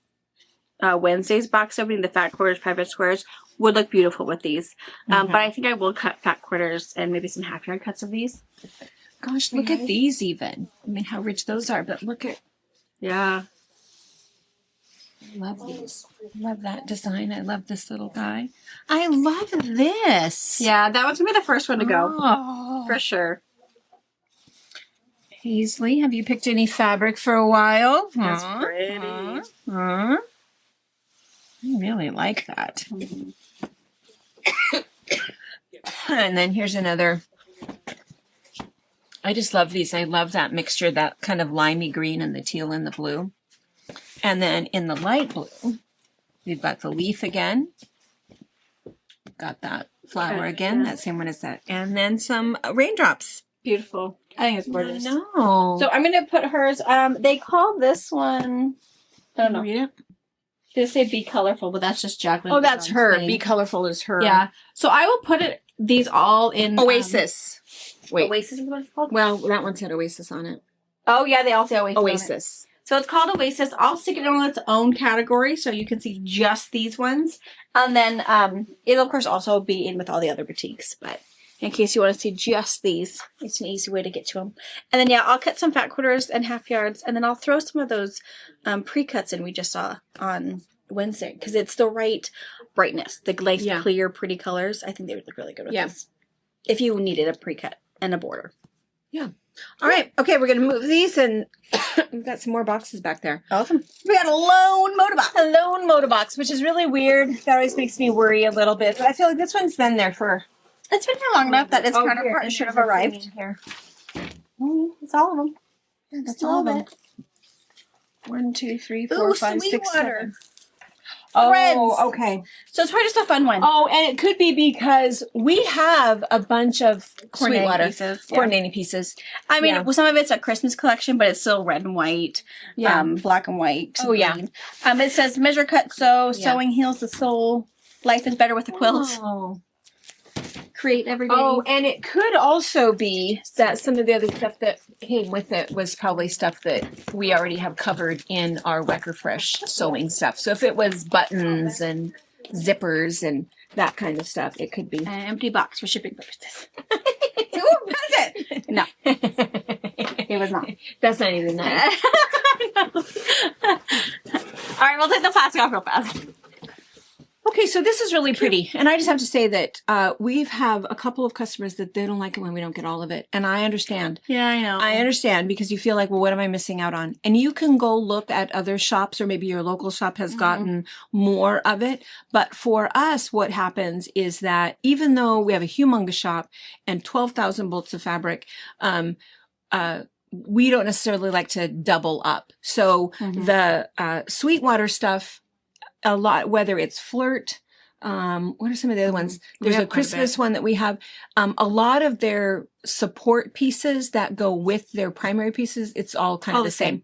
Wednesday's box opening, the fat quarters, private squares, would look beautiful with these. But I think I will cut fat quarters and maybe some half yard cuts of these. Gosh, look at these even. I mean, how rich those are. But look at, Yeah. I love these. I love that design. I love this little guy. I love this. Yeah, that one's going to be the first one to go. Oh. For sure. Paisley, have you picked any fabric for a while? That's Huh? pretty. Huh? I really like that. And then here's another. I just love these. I love that mixture, that kind of limey green and the teal and the blue. And then in the light blue, we've got the leaf again. Got that flower Okay, again, yeah. that same one as that. And then some raindrops. Beautiful. I think it's gorgeous. No. So I'm going to put hers. They call this one, I don't know. Read it. They say be colorful, but that's just Jacqueline. Oh, that's Jejong's her. thing. Be colorful is her. Yeah. So I will put these all in Oasis. Wait. Oasis is what it's called. Well, that one said Oasis on it. Oh yeah, they all say Oasis. on it. Oasis. So it's called Oasis. I'll stick it on its own category so you can see just these ones, and then it'll of course also be in with all the other boutiques. But in case you want to see just these, it's an easy way to get to them. And then yeah, I'll cut some fat quarters and half yards, and then I'll throw some of those pre-cuts in we just saw on Wednesday because it's the right brightness, the nice clear pretty colors. I think they would look really good with this if you needed a pre-cut and a border. Yeah. All right. Okay, we're going to move these, and we've got some more boxes back there. Awesome. We got a lone motorbox. A lone motor box, which is really weird. That always makes me worry a little bit. But I feel like this one's been there for... It's been here long enough that its counterpart should have arrived. Here. It's all of them. That's all all of of them. 1, 2, 3, Ooh, 4, 5, 6, Sweetwater. 7. Threads. Oh, okay. So it's probably just a fun one. Oh, and it could be because we have a bunch of Coordinating Sweetwater pieces, yeah. coordinating pieces. I mean, Yeah. well, some of it's a Christmas collection, but it's still red and white, black and white. Oh, yeah. green. It says measure, cut, sew. Sewing heals the soul. Life is better with a quilt. Oh. Create every day. Oh, and it could also be that some of the other stuff that came with it was probably stuff that we already have covered in our Wecker Fresh sewing stuff. So if it was buttons and zippers and that kind of stuff, it could be. An empty box for shipping purposes. Ooh, present! No, it was not. That's not even nice. All right, we'll take the plastic off real fast. Okay, so this is really pretty. And I just have to say that we have a couple of customers that they don't like it when we don't get all of it. And I understand. Yeah, I know. I understand because you feel like, well, what am I missing out on? And you can go look at other shops or maybe your local shop has gotten more of it. But for us, what happens is that even though we have a humongous shop and 12,000 bolts of fabric, we don't necessarily like to double up. So the Sweetwater stuff, a lot, whether it's Flirt, what are some of the other ones? There's a Christmas one that we have. A lot of their support pieces that go with their primary pieces, it's all kind of the same.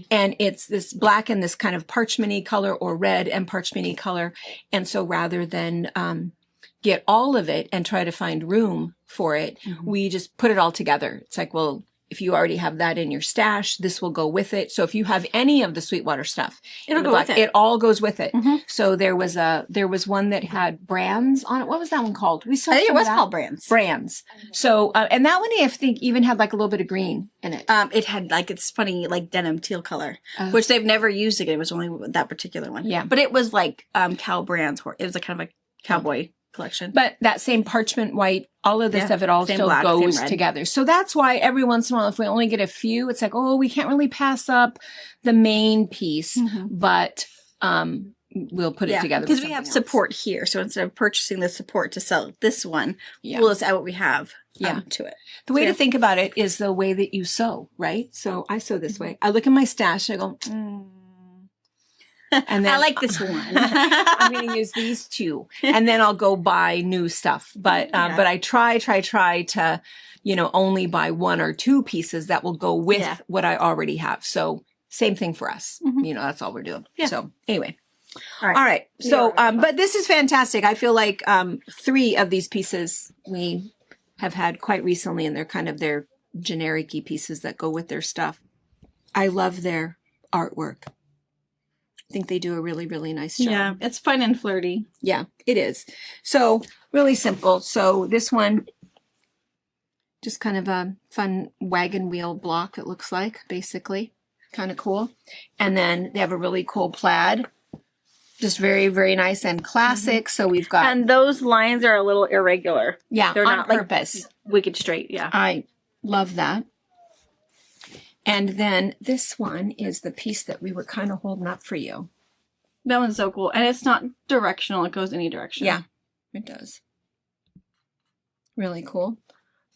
And it's this black and this kind of parchment-y color or red and parchment-y color. And so rather than get all of it and try to find room for it, we just put it all together. It's like, well, if you already have that in your stash, this will go with it. So if you have any of the Sweetwater stuff, It'll in the go with black, it. it all goes with it. Mhm. So there was one that had brands on it. What was that one called? We saw I think it some of was that. called Brands. Brands. So and that one I think even had like a little bit of green in it. It had like, it's funny, like denim teal color, Oh. which they've never used again. It was only that particular one. Yeah. But it was like Cal Brands. It was a kind of a cowboy collection. But that same parchment white, all of this Yeah, stuff, it all same still black, same goes red. together. So that's why every once in a while, if we only get a few, it's like, oh, we can't really pass up the main piece, but we'll put it together. Because with we have something else. support here. So instead of purchasing the support to sell this one, Yeah. we'll just add what we have Yeah. to it. The way Yeah. to think about it is the way that you sew, right? So I sew this way. I look in my stash and I go, and then I like this one. I'm going to use these two, and then I'll go buy new stuff. But Yeah. but I try to, only buy one or two pieces that will go with Yeah. what I already have. So same thing for us. Mhm. That's all we're doing. Yeah. So anyway. All right. All right. So, Yeah. but this is fantastic. I feel like 3 of these pieces we have had quite recently, and they're kind of their generic-y pieces that go with their stuff. I love their artwork. I think they do a really, really nice job. Yeah, it's fun and flirty. Yeah, it is. So really simple. So this one, just kind of a fun wagon wheel block, it looks like, basically. Kind of cool. And then they have a really cool plaid. Just very, very nice and classic. So we've got, And those lines are a little irregular. yeah, they're on not like- purpose. Wicked straight, yeah. I love that. And then this one is the piece that we were kind of holding up for you. That one's so cool. And it's not directional. It goes any direction. Yeah, it does. Really cool.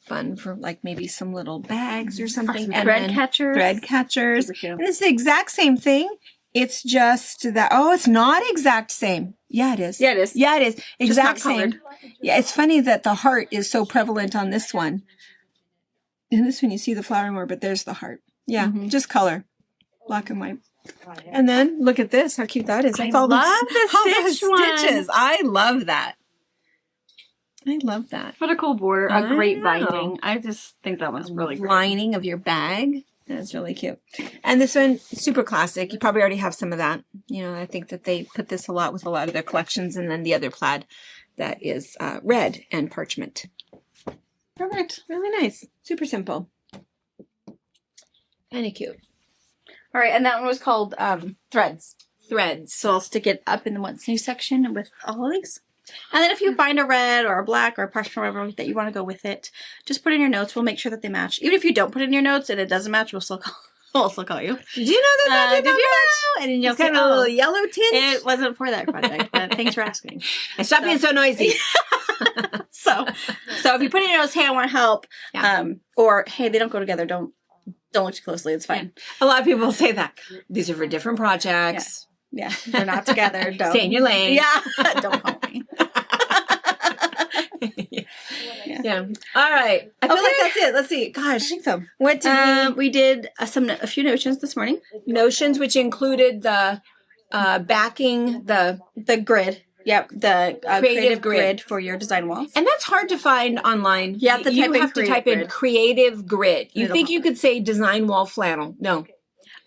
Fun for like maybe some little bags or something. Some And thread then catchers. thread catchers. Super cute. And it's the exact same thing. It's just that, oh, it's not exact same. Yeah, it is. Yeah, it is. Yeah, it is. Just Exact not colored. same. Yeah, it's funny that the heart is so prevalent on this one. In this one, you see the flower more, but there's the heart. Yeah, Mhm. just color. Black and white. And then look at this, how cute that is. That's I all love those, the all those stitch one. stitches. I love that. I love that. What a cool border. I A great know. binding. I just think that one's really great. Lining of your bag. That's really cute. And this one, super classic. You probably already have some of that. I think that they put this a lot with a lot of their collections. And then the other plaid that is red and parchment. Perfect. Really nice. Super simple. Kind of cute. All right, and that one was called Threads. Threads. So I'll stick it up in the What's New section with all of these. And then if you find a red or a black or a parchment or whatever that you want to go with it, just put in your notes. We'll make sure that they match. Even if you don't put it in your notes and it doesn't match, we'll still call you. Did you know that Did you know? And then you'll It's got say, a little oh, yellow tint. it wasn't for that project, but thanks for asking. And stop being so noisy. So if you put in your notes, hey, I want help, Yeah. or hey, they don't go together, don't look too closely. It's fine. A lot of people say that. These are for different projects. Yeah, they're not together. Don't Stay in your lane. Yeah, don't call me. Yeah. All right. I feel Okay. like that's it. Let's see. I Gosh, think so. what did We did a few notions this morning. notions, which included the backing, the The grid. Yep, the creative grid. grid for your design walls. and that's hard to find online. You have to type in have to creative type in grid. creative grid. You It'll think pop you could say design wall flannel? No,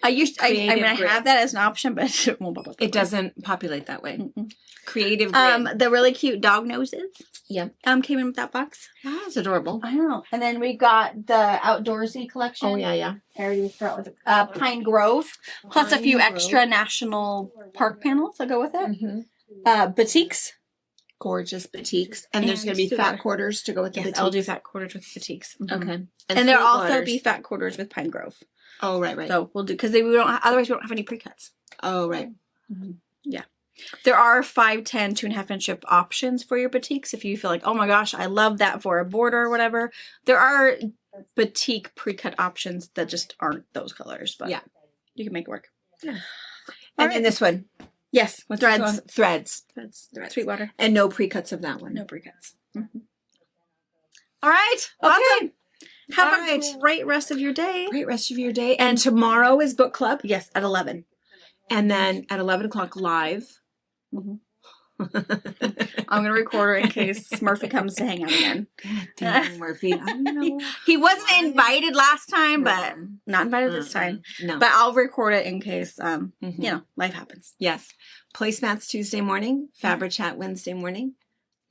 I mean, Creative I grid. have that as an option, but it won't pop up. it doesn't populate that way. Mm-mm. Creative grid. The really cute dog noses. Yeah. Came in with that box. That's adorable. I know. And then we got the outdoorsy collection. Oh yeah. I already forgot what Pine Grove, plus a few Pine extra national park panels that go with it. Mm-hmm. Batiks. Gorgeous batiks, and there's And going to be super. fat quarters to go with the Yes, batiks. I'll do fat quarters with batiks. Okay, And there'll also Sweetwaters. be fat quarters with Pine Grove. Oh right. So we'll do because we don't. Otherwise, we don't have any pre-cuts. Oh right. There are 5, 10, 2.5 inch hip options for your batiks. If you feel like, oh my gosh, I love that for a border or whatever. There are batik pre-cut options that just aren't those colors, but Yeah. you can make it work. And then this one, Yes, what's it threads. called? Threads, Threads. Sweetwater. and no pre-cuts of that one. No pre-cuts. All right. Okay. Awesome. Have All right. a great rest of your day. Great rest of your day. And tomorrow is book club, Yes, at 11. and then at 11 o'clock live. Mhm. I'm gonna record her in case Murphy comes to hang out again. Damn, Murphy. I don't know. He wasn't invited last time, but not invited this time. No. But I'll record it in case Mhm. you know, life happens. Yes. Placemats Tuesday morning, Fabri Chat Wednesday morning,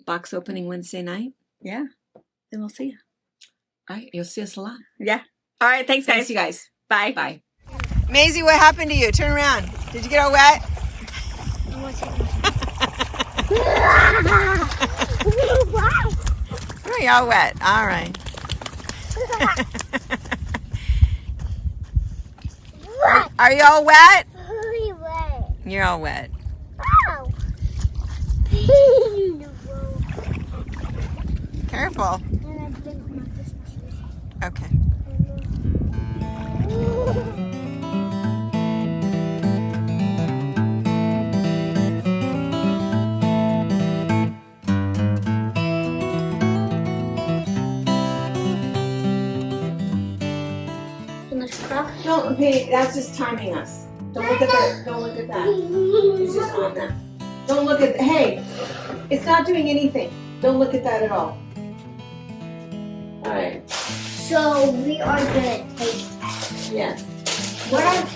box opening Wednesday night. Yeah. Then we'll see you. All right. You'll see us a lot. Yeah. All right. Thanks, guys. Thanks, you guys. Bye. Bye. Maisie, what happened to you? Turn around. Did you get all wet? Oh, you're all wet. All right. Are you all wet? You're all wet. Careful. Okay. Don't, okay, that's just timing us. Don't look at that. Don't look at that. It's just on that. Don't look at, hey, it's not doing anything. Don't look at that at all. All right. So we are gonna take. Yes. What are?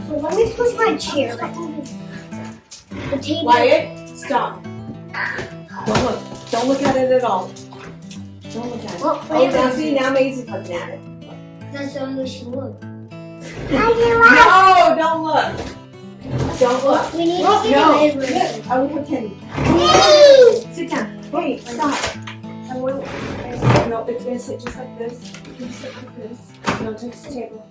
So let me push my chair. The table. Wyatt, stop. Don't look. Don't look at it at all. Don't look at it. What Oh, flavor now is see, it? now Maisie's looking at it. That's the only she would. No, don't look. Don't look. We need No, to get no. a flavor. Sit. I will pretend. Sit down. Wait, stop. I want. No, it's gonna sit just like this. It's gonna sit like this. No, just the table.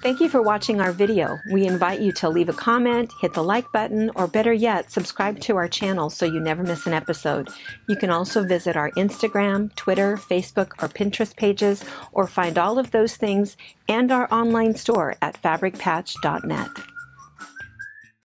Thank you for watching our video. We invite you to leave a comment, hit the like button, or better yet, subscribe to our channel so you never miss an episode. You can also visit our Instagram, Twitter, Facebook, or Pinterest pages, or find all of those things and our online store at fabricpatch.net.